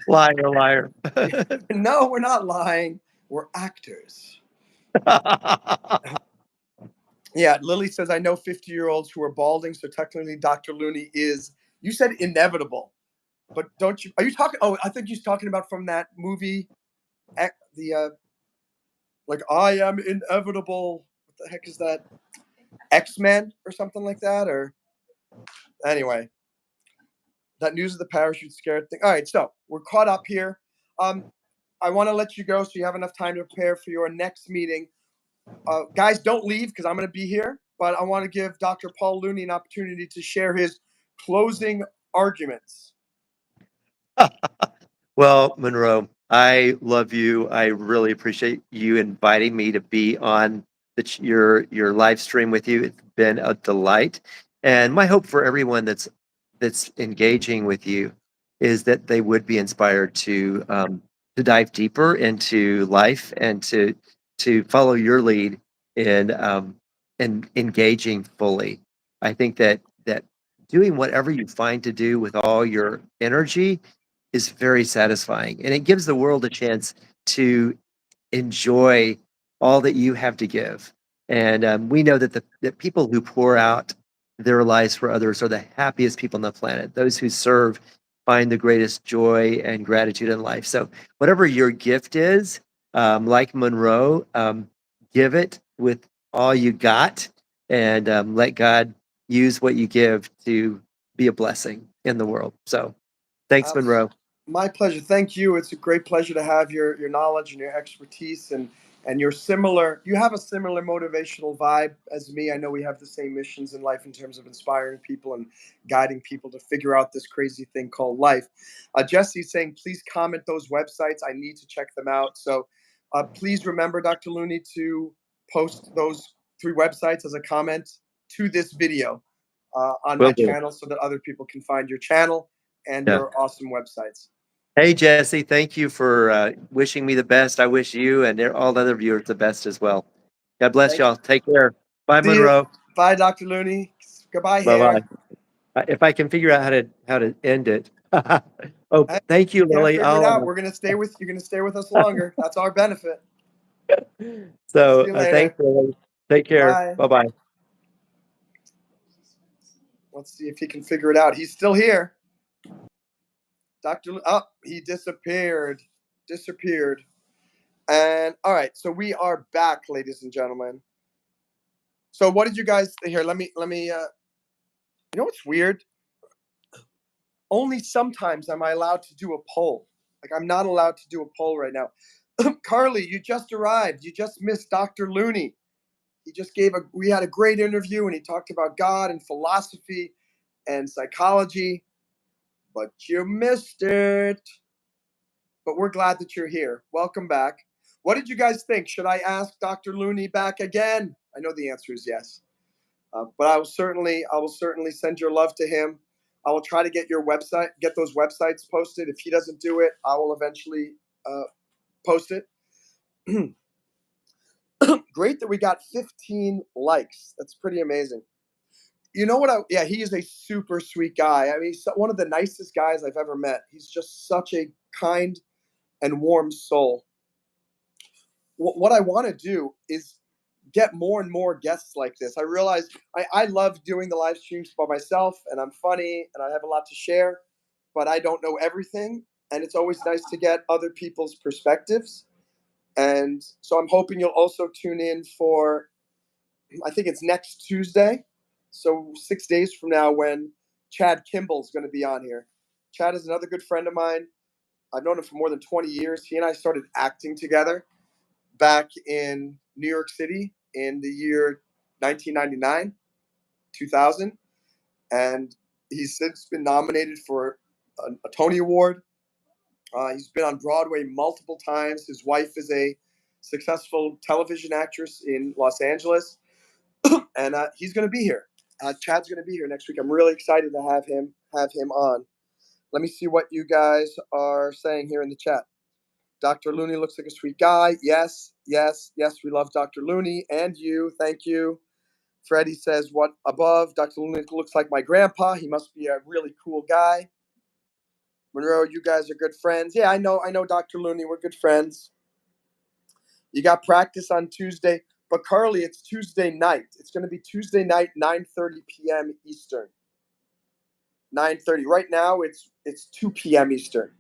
Liar. No, we're not lying. We're actors. Yeah, Lily says, I know 50-year-olds who are balding, so technically Dr. Looney is, you said inevitable. But are you talking, I think he's talking about from that movie, like, I am inevitable. What the heck is that? X-Men or something like that? Or anyway, that news of the parachute scared thing. All right, so we're caught up here. I want to let you go so you have enough time to prepare for your next meeting. Guys, don't leave because I'm going to be here. But I want to give Dr. Paul Looney an opportunity to share his closing arguments. Well, Monroe, I love you. I really appreciate you inviting me to be on your live stream with you. It's been a delight. And my hope for everyone that's engaging with you is that they would be inspired to dive deeper into life and to follow your lead in engaging fully. I think that doing whatever you find to do with all your energy is very satisfying, and it gives the world a chance to enjoy all that you have to give. And we know that that people who pour out their lives for others are the happiest people on the planet. Those who serve find the greatest joy and gratitude in life. So whatever your gift is, like Monroe, give it with all you got, and let God use what you give to be a blessing in the world. So thanks, Monroe. My pleasure. Thank you. It's a great pleasure to have your knowledge and your expertise and your similar. You have a similar motivational vibe as me. I know we have the same missions in life in terms of inspiring people and guiding people to figure out this crazy thing called life. Jesse's saying, please comment those websites. I need to check them out. So please remember, Dr. Looney, to post those 3 websites as a comment to this video on Will my do. channel so that other people can find your channel and Yeah. your awesome websites. Hey, Jesse, thank you for wishing me the best. I wish you and all the other viewers the best as well. God bless Thank you. y'all. Take care. Bye, See you. Monroe. Bye, Dr. Looney. Goodbye, Bye hair. bye. If I can figure out how to end it. Oh, Hey, thank you, can't Lily. figure it out. I'll, You're gonna stay with us longer. That's our benefit. so See you thanks, later. Lily. Take care. Bye. Bye bye. Let's see if he can figure it out. He's still here. Oh, he disappeared. Disappeared. And all right, so we are back, ladies and gentlemen. So what did you guys here? Let me you know what's weird? Only sometimes am I allowed to do a poll. Like I'm not allowed to do a poll right now. Carly, you just arrived. You just missed Dr. Looney. We had a great interview and he talked about God and philosophy and psychology, but you missed it. But we're glad that you're here. Welcome back. What did you guys think? Should I ask Dr. Looney back again? I know the answer is yes. But I will certainly send your love to him. I will try to get those websites posted. If he doesn't do it, I will eventually post it. Great that we got 15 likes. That's pretty amazing. You know what? Yeah, he is a super sweet guy. I mean, he's one of the nicest guys I've ever met. He's just such a kind and warm soul. What I want to do is get more and more guests like this. I realize I love doing the live streams by myself, and I'm funny and I have a lot to share, but I don't know everything. And it's always nice to get other people's perspectives. And so I'm hoping you'll also tune in for, I think it's next Tuesday. So 6 days from now when Chad Kimball's going to be on here. Chad is another good friend of mine. I've known him for more than 20 years. He and I started acting together back in New York City in the year 1999, 2000. And he's since been nominated for a Tony Award. He's been on Broadway multiple times. His wife is a successful television actress in Los Angeles. And he's going to be here. Chad's going to be here next week. I'm really excited to have him on. Let me see what you guys are saying here in the chat. Dr. Looney looks like a sweet guy. Yes, yes, yes. We love Dr. Looney and you. Thank you. Freddie says, what above? Dr. Looney looks like my grandpa. He must be a really cool guy. Monroe, you guys are good friends. Yeah, I know Dr. Looney. We're good friends. You got practice on Tuesday. But Carly, it's Tuesday night. It's going to be Tuesday night, 9:30 p.m. Eastern. 9:30. Right now, it's 2 p.m. Eastern.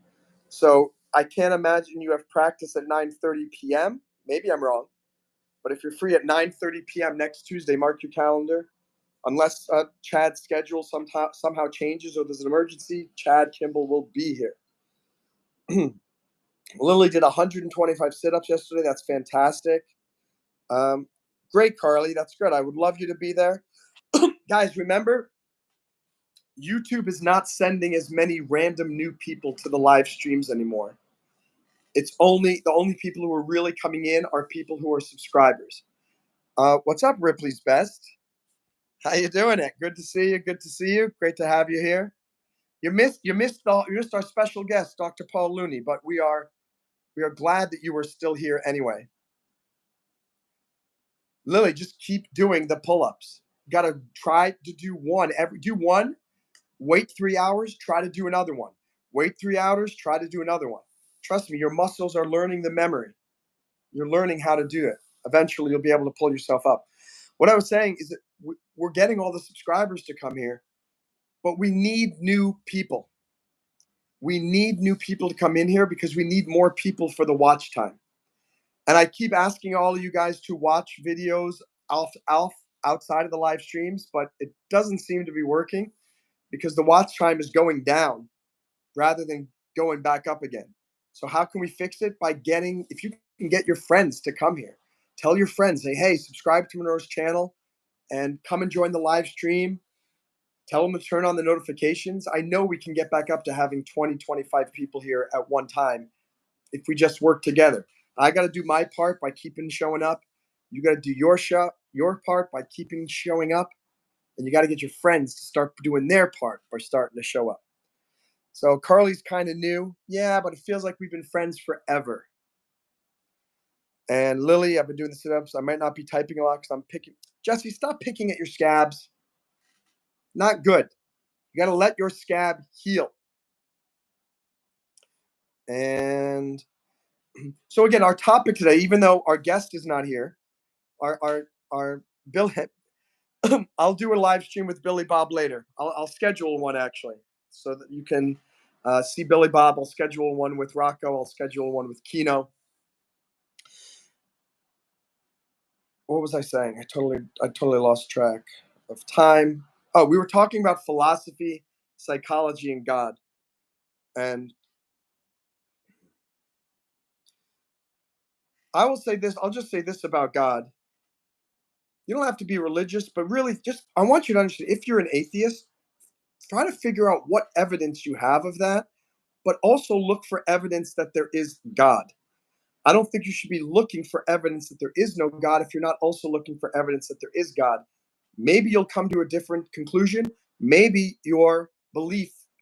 So I can't imagine you have practice at 9:30 p.m. Maybe I'm wrong. But if you're free at 9:30 p.m. next Tuesday, mark your calendar. Unless Chad's schedule somehow changes or there's an emergency, Chad Kimball will be here. Lily did 125 sit-ups yesterday. That's fantastic. Great, Carly. That's good. I would love you to be there. Guys, remember, YouTube is not sending as many random new people to the live streams anymore. It's only the only people who are really coming in are people who are subscribers. What's up, Ripley's Best? How you doing? It good to see you. Good to see you. Great to have you here. You missed our special guest, Dr. Paul Looney, but we are glad that you were still here anyway. Lily, just keep doing the pull-ups. Got to try to do one. Do one, wait 3 hours, try to do another one. Wait 3 hours, try to do another one. Trust me, your muscles are learning the memory. You're learning how to do it. Eventually, you'll be able to pull yourself up. What I was saying is that we're getting all the subscribers to come here, but we need new people. We need new people to come in here because we need more people for the watch time. And I keep asking all of you guys to watch videos outside of the live streams, but it doesn't seem to be working because the watch time is going down rather than going back up again. So how can we fix it? By if you can get your friends to come here. Tell your friends, say, hey, subscribe to Monroe's channel and come and join the live stream. Tell them to turn on the notifications. I know we can get back up to having 20, 25 people here at one time if we just work together. I got to do my part by keeping showing up. You got to do your part by keeping showing up. And you got to get your friends to start doing their part by starting to show up. So Carly's kind of new. Yeah, but it feels like we've been friends forever. And Lily, I've been doing the sit-ups. I might not be typing a lot because I'm picking. Jesse, stop picking at your scabs. Not good. You got to let your scab heal. And so again, our topic today, even though our guest is not here, our Bill, I'll do a live stream with Billy Bob later. I'll schedule one actually, so that you can see Billy Bob. I'll schedule one with Rocco. I'll schedule one with Kino. What was I saying? I totally lost track of time. Oh, we were talking about philosophy, psychology, and God. And I will say this. I'll just say this about God. You don't have to be religious, but really I want you to understand, if you're an atheist, try to figure out what evidence you have of that, but also look for evidence that there is God. I don't think you should be looking for evidence that there is no God if you're not also looking for evidence that there is God. Maybe you'll come to a different conclusion. Maybe your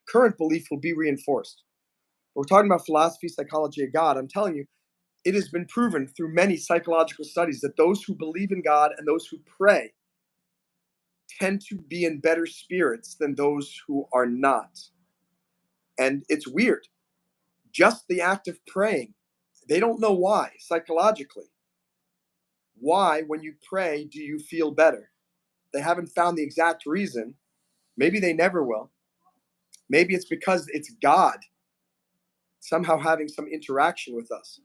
current belief will be reinforced. We're talking about philosophy, psychology, and God. I'm telling you, it has been proven through many psychological studies that those who believe in God and those who pray tend to be in better spirits than those who are not. And it's weird. Just the act of praying, they don't know why, psychologically. Why, when you pray, do you feel better? They haven't found the exact reason. Maybe they never will. Maybe it's because it's God somehow having some interaction with us.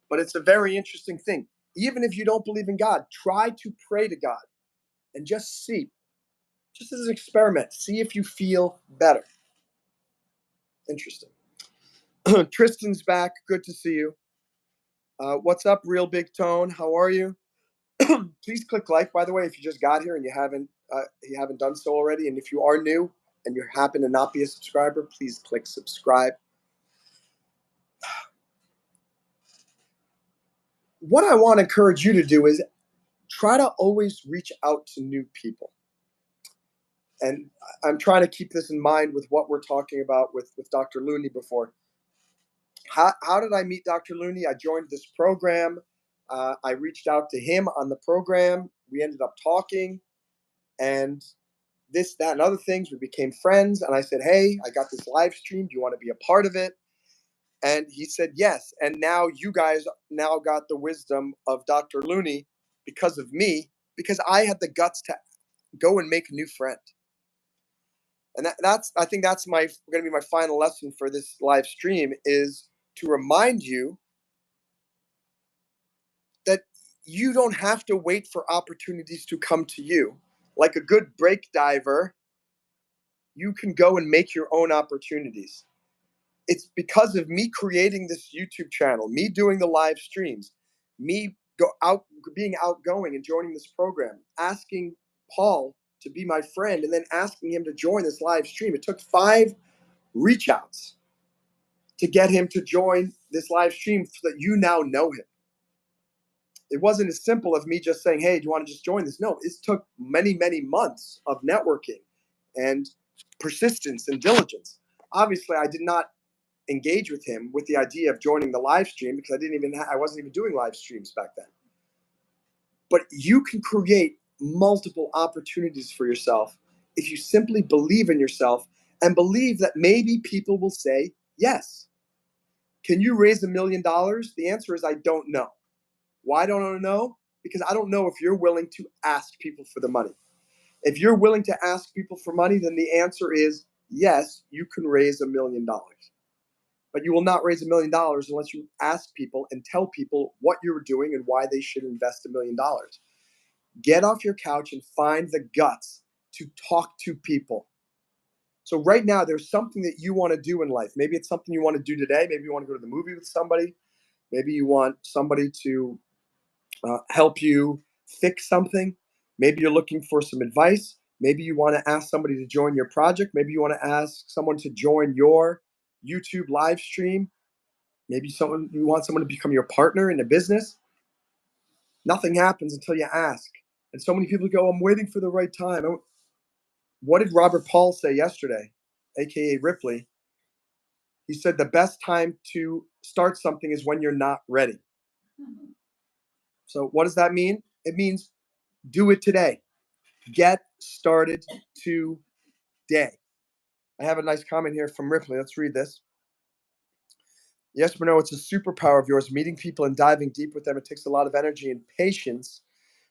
But it's a very interesting thing. Even if you don't believe in God, try to pray to God and just see, just as an experiment, see if you feel better. Interesting. Tristan's back. Good to see you. What's up, Real Big Tone? How are you? Please click like, by the way, if you just got here and you haven't done so already. And if you are new and you happen to not be a subscriber, please click subscribe. What I want to encourage you to do is try to always reach out to new people. And I'm trying to keep this in mind with what we're talking about with Dr. Looney before. How did I meet Dr. Looney? I joined this program. I reached out to him on the program. We ended up talking, and this, that, and other things. We became friends, and I said, hey, I got this live stream. Do you want to be a part of it? And he said yes. And now you guys now got the wisdom of Dr. Looney because of me, because I had the guts to go and make a new friend. And I think that's going to be my final lesson for this live stream, is to remind you that you don't have to wait for opportunities to come to you. Like a good brake diver, you can go and make your own opportunities. It's because of me creating this YouTube channel, me doing the live streams, me being outgoing and joining this program, asking Paul to be my friend and then asking him to join this live stream. It took 5 reach outs to get him to join this live stream so that you now know him. It wasn't as simple as me just saying, hey, do you want to just join this? No, it took many, many months of networking and persistence and diligence. Obviously, I did not engage with him with the idea of joining the live stream because I wasn't even doing live streams back then. But you can create multiple opportunities for yourself if you simply believe in yourself and believe that maybe people will say yes. Can you raise $1 million? The answer is I don't know. Why don't I know? Because I don't know if you're willing to ask people for the money. If you're willing to ask people for money, then the answer is yes, you can raise $1 million. But you will not raise $1 million unless you ask people and tell people what you're doing and why they should invest $1 million. Get off your couch and find the guts to talk to people. So right now, there's something that you want to do in life. Maybe it's something you want to do today. Maybe you want to go to the movie with somebody. Maybe you want somebody to help you fix something. Maybe you're looking for some advice. Maybe you want to ask somebody to join your project. Maybe you want to ask someone to join your YouTube live stream. Maybe you want someone to become your partner in a business. Nothing happens until you ask. And so many people go, I'm waiting for the right time. What did Robert Paul say yesterday, aka Ripley? He said the best time to start something is when you're not ready. So what does that mean? It means do it today. Get started today. I have a nice comment here from Ripley. Let's read this. Yes, Monroe, it's a superpower of yours. Meeting people and diving deep with them. It takes a lot of energy and patience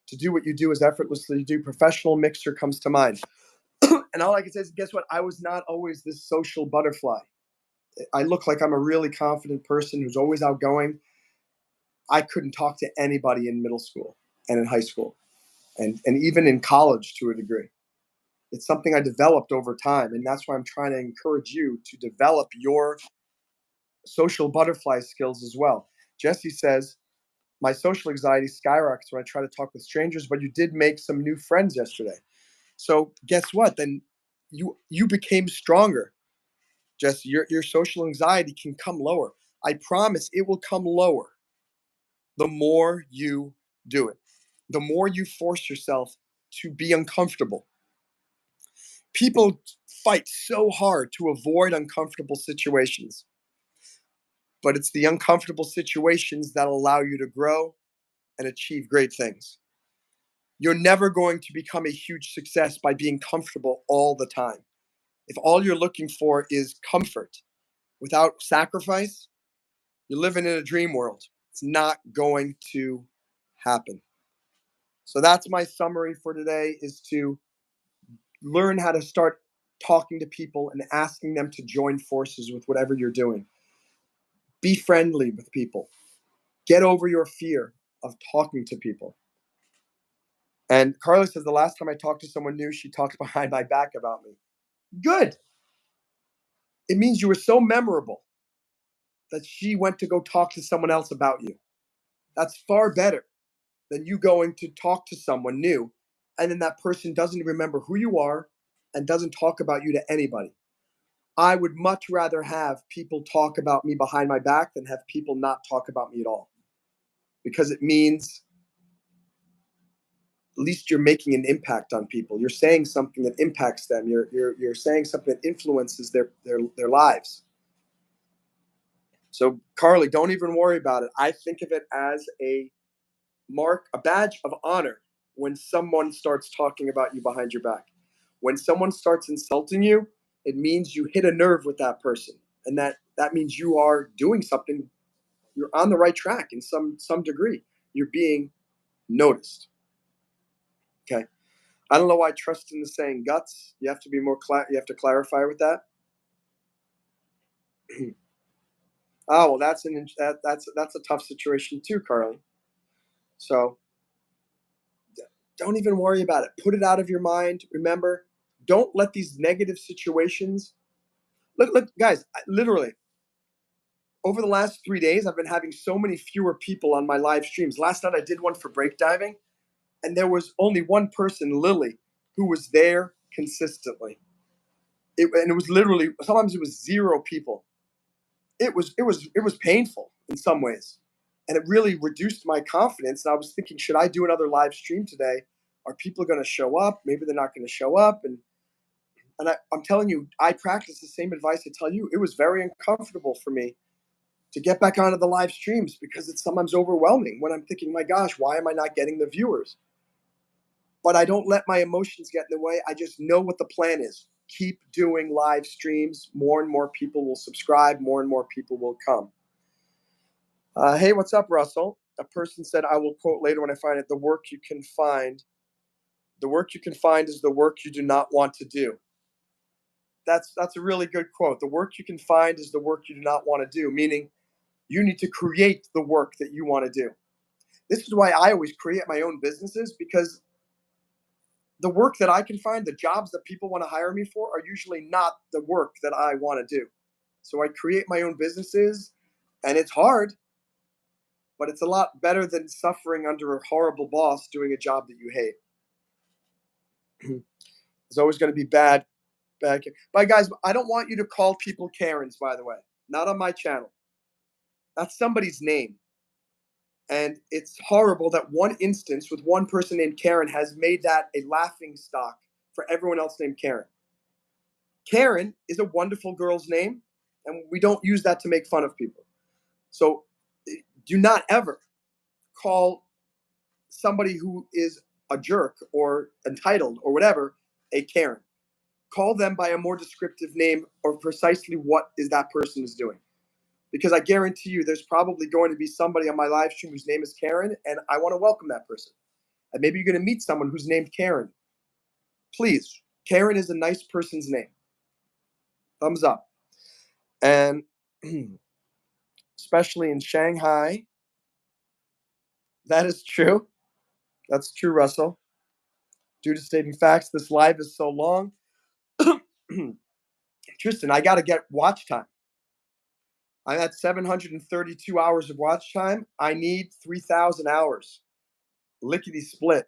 to do what you do as effortlessly you do. Professional mixer comes to mind. And all I can say is, guess what? I was not always this social butterfly. I look like I'm a really confident person who's always outgoing. I couldn't talk to anybody in middle school and in high school and even in college to a degree. It's something I developed over time. And that's why I'm trying to encourage you to develop your social butterfly skills as well. Jesse says, my social anxiety skyrockets when I try to talk with strangers, but you did make some new friends yesterday. So guess what? Then you became stronger. Jesse, your social anxiety can come lower. I promise it will come lower the more you do it. The more you force yourself to be uncomfortable. People fight so hard to avoid uncomfortable situations. But it's the uncomfortable situations that allow you to grow and achieve great things. You're never going to become a huge success by being comfortable all the time. If all you're looking for is comfort without sacrifice, you're living in a dream world. It's not going to happen. So that's my summary for today, is to learn how to start talking to people and asking them to join forces with whatever you're doing. Be friendly with people. Get over your fear of talking to people. And Carla says, the last time I talked to someone new, she talked behind my back about me. Good. It means you were so memorable that she went to go talk to someone else about you. That's far better than you going to talk to someone new and then that person doesn't remember who you are and doesn't talk about you to anybody. I would much rather have people talk about me behind my back than have people not talk about me at all. Because it means at least you're making an impact on people. You're saying something that impacts them. You're saying something that influences their lives. So Carly, don't even worry about it. I think of it as a badge of honor when someone starts talking about you behind your back. When someone starts insulting you, it means you hit a nerve with that person. And that means you are doing something. You're on the right track in some degree. You're being noticed. Okay. I don't know why I trust in the saying guts. You have to be more you have to clarify with that. Oh, well, that's a tough situation too, Carly. So don't even worry about it. Put it out of your mind. Remember, don't let these negative situations. Look, guys. Literally, over the last 3 days, I've been having so many fewer people on my live streams. Last night, I did one for break diving, and there was only one person, Lily, who was there consistently. And it was literally, sometimes it was 0 people. It was painful in some ways, and it really reduced my confidence. And I was thinking, should I do another live stream today? Are people going to show up? Maybe they're not going to show up. And I'm telling you, I practice the same advice I tell you. It was very uncomfortable for me to get back onto the live streams because it's sometimes overwhelming when I'm thinking, my gosh, why am I not getting the viewers? But I don't let my emotions get in the way. I just know what the plan is. Keep doing live streams. More and more people will subscribe. More and more people will come. Hey, what's up, Russell? A person said, I will quote later when I find it, the work you can find is the work you do not want to do. That's a really good quote. The work you can find is the work you do not want to do, meaning you need to create the work that you want to do. This is why I always create my own businesses, because the work that I can find, the jobs that people want to hire me for, are usually not the work that I want to do. So I create my own businesses, and it's hard, but it's a lot better than suffering under a horrible boss doing a job that you hate. There's always going to be bad. But guys, I don't want you to call people Karens, by the way. Not on my channel. That's somebody's name. And it's horrible that one instance with one person named Karen has made that a laughing stock for everyone else named Karen. Karen is a wonderful girl's name, and we don't use that to make fun of people. So do not ever call somebody who is a jerk or entitled or whatever a Karen. Call them by a more descriptive name or precisely what is that person is doing. Because I guarantee you there's probably going to be somebody on my live stream whose name is Karen, and I want to welcome that person. And maybe you're going to meet someone who's named Karen. Please, Karen is a nice person's name. Thumbs up. And especially in Shanghai, that is true. That's true, Russell. Due to stating facts, this live is so long. Tristan, I got to get watch time. I'm at 732 hours of watch time. I need 3,000 hours. Lickety split.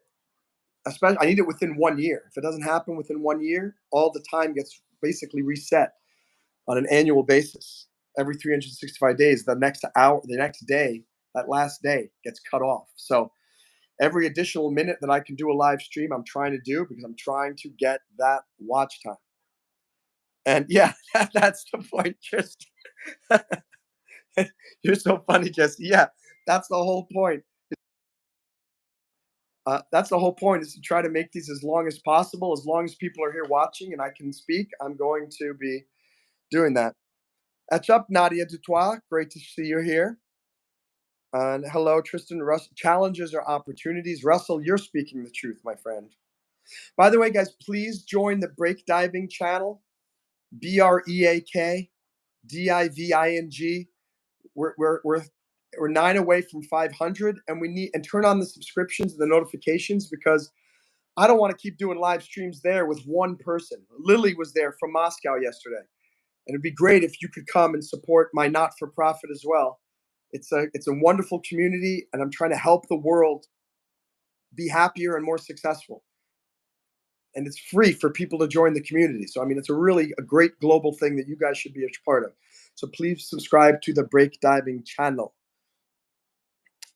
Especially, I need it within 1 year. If it doesn't happen within 1 year, all the time gets basically reset on an annual basis. Every 365 days, the next hour, the next day, that last day gets cut off. So every additional minute that I can do a live stream, I'm trying to do, because I'm trying to get that watch time. And yeah, that's the point, Just you're so funny, Jesse. Yeah, that's the whole point. That's the whole point, is to try to make these as long as possible. As long as people are here watching and I can speak, I'm going to be doing that. Etch up, Nadia Dutois. Great to see you here. And hello, Tristan. Russell. Challenges are opportunities. Russell, you're speaking the truth, my friend. By the way, guys, please join the Break Diving channel. BreakDiving. We're 9 away from 500, and we need, and turn on the subscriptions and the notifications, because I don't want to keep doing live streams there with one person. Lily was there from Moscow yesterday, and it'd be great if you could come and support my not-for-profit as well. It's a wonderful community, and I'm trying to help the world be happier and more successful. And it's free for people to join the community. So I mean, it's a great global thing that you guys should be a part of. So please subscribe to the Break Diving channel.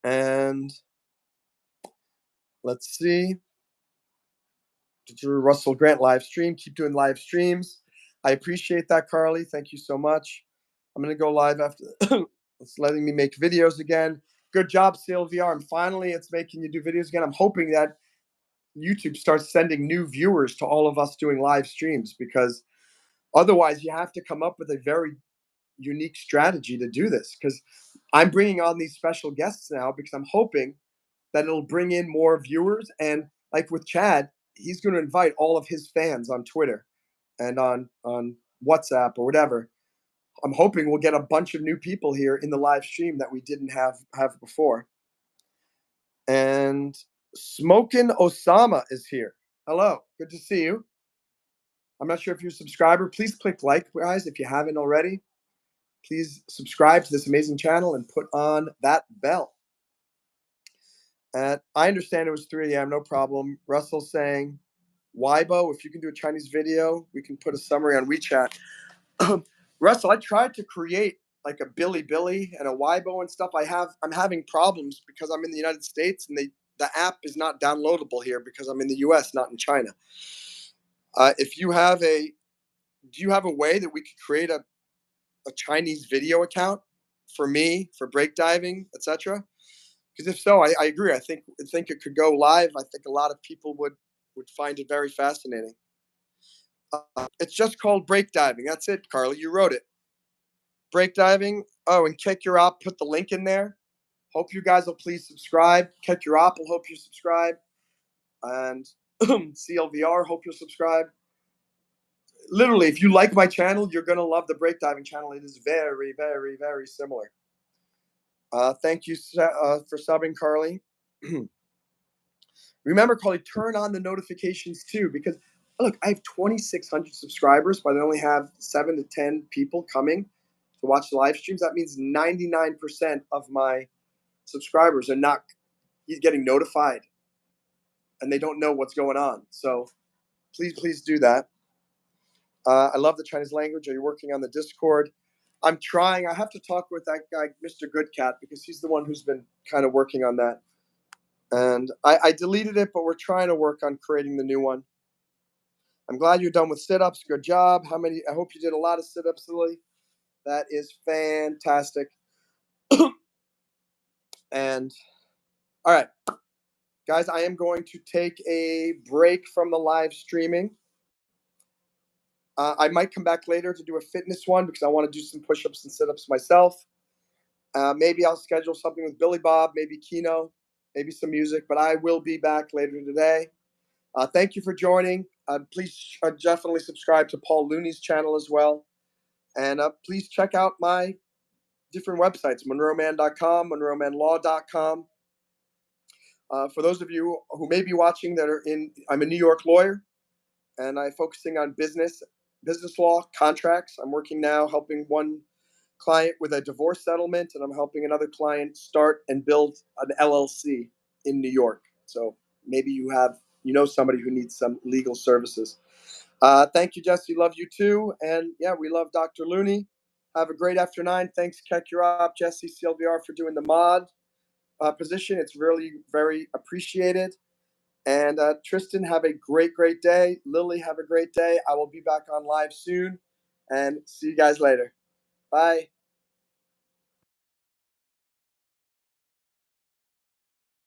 And let's see. Russell Grant live stream. Keep doing live streams. I appreciate that, Carly. Thank you so much. I'm going to go live after. It's letting me make videos again. Good job, Sylvia. It's making you do videos again. I'm hoping that YouTube starts sending new viewers to all of us doing live streams, because otherwise you have to come up with a very unique strategy to do this, because I'm bringing on these special guests now because I'm hoping that it'll bring in more viewers. And like with Chad, he's going to invite all of his fans on Twitter and on WhatsApp or whatever. I'm hoping we'll get a bunch of new people here in the live stream that we didn't have before. And Smokin' Osama is here. Hello, good to see you. I'm not sure if you're a subscriber. Please click like, guys, if you haven't already. Please subscribe to this amazing channel and put on that bell. And I understand it was 3 a.m., no problem. Russell's saying, Weibo. If you can do a Chinese video, we can put a summary on WeChat. Russell, I tried to create like a Billy and a Weibo and stuff. I'm having problems because I'm in the United States and the app is not downloadable here because I'm in the US, not in China. If you have do you have a way that we could create a Chinese video account for me, for break diving, etc.? Because if so, I agree. I think it could go live. I think a lot of people would find it very fascinating. It's just called break diving. That's it, Carly. You wrote it. Break diving. Oh, and Kick Your Op, put the link in there. Hope you guys will please subscribe. Kick Your Op will hope you subscribe. And CLVR, hope you'll subscribe. Literally, if you like my channel, you're going to love the break diving channel. It is very, very, very similar. Thank you for subbing, Carly. Remember, Carly, turn on the notifications too, because look, I have 2,600 subscribers, but I only have 7 to 10 people coming to watch the live streams. That means 99% of my subscribers are not getting notified, and they don't know what's going on. So please do that. I love the Chinese language. Are you working on the Discord? I'm trying. I have to talk with that guy, Mr. Goodcat, because he's the one who's been kind of working on that. And I deleted it, but we're trying to work on creating the new one. I'm glad you're done with sit-ups. Good job. How many? I hope you did a lot of sit-ups, Lily. That is fantastic. And all right, guys, I am going to take a break from the live streaming. I might come back later to do a fitness one because I want to do some push-ups and sit-ups myself. Maybe I'll schedule something with Billy Bob, maybe Kino, maybe some music, but I will be back later today. Thank you for joining. Please definitely subscribe to Paul Looney's channel as well. And please check out my different websites, MonroeMann.com, MonroeMannLaw.com. For those of you who may be watching that are I'm a New York lawyer, and I'm focusing on business law, contracts. I'm working now helping one client with a divorce settlement, and I'm helping another client start and build an LLC in New York. So maybe you know somebody who needs some legal services. Thank you, Jesse. Love you too. And yeah, we love Dr. Looney. Have a great after 9. Thanks, Keck Urop, Jesse, CLVR for doing the mod position. It's really very appreciated. And Tristan, have a great day. Lily, have a great day. I will be back on live soon. And see you guys later. Bye.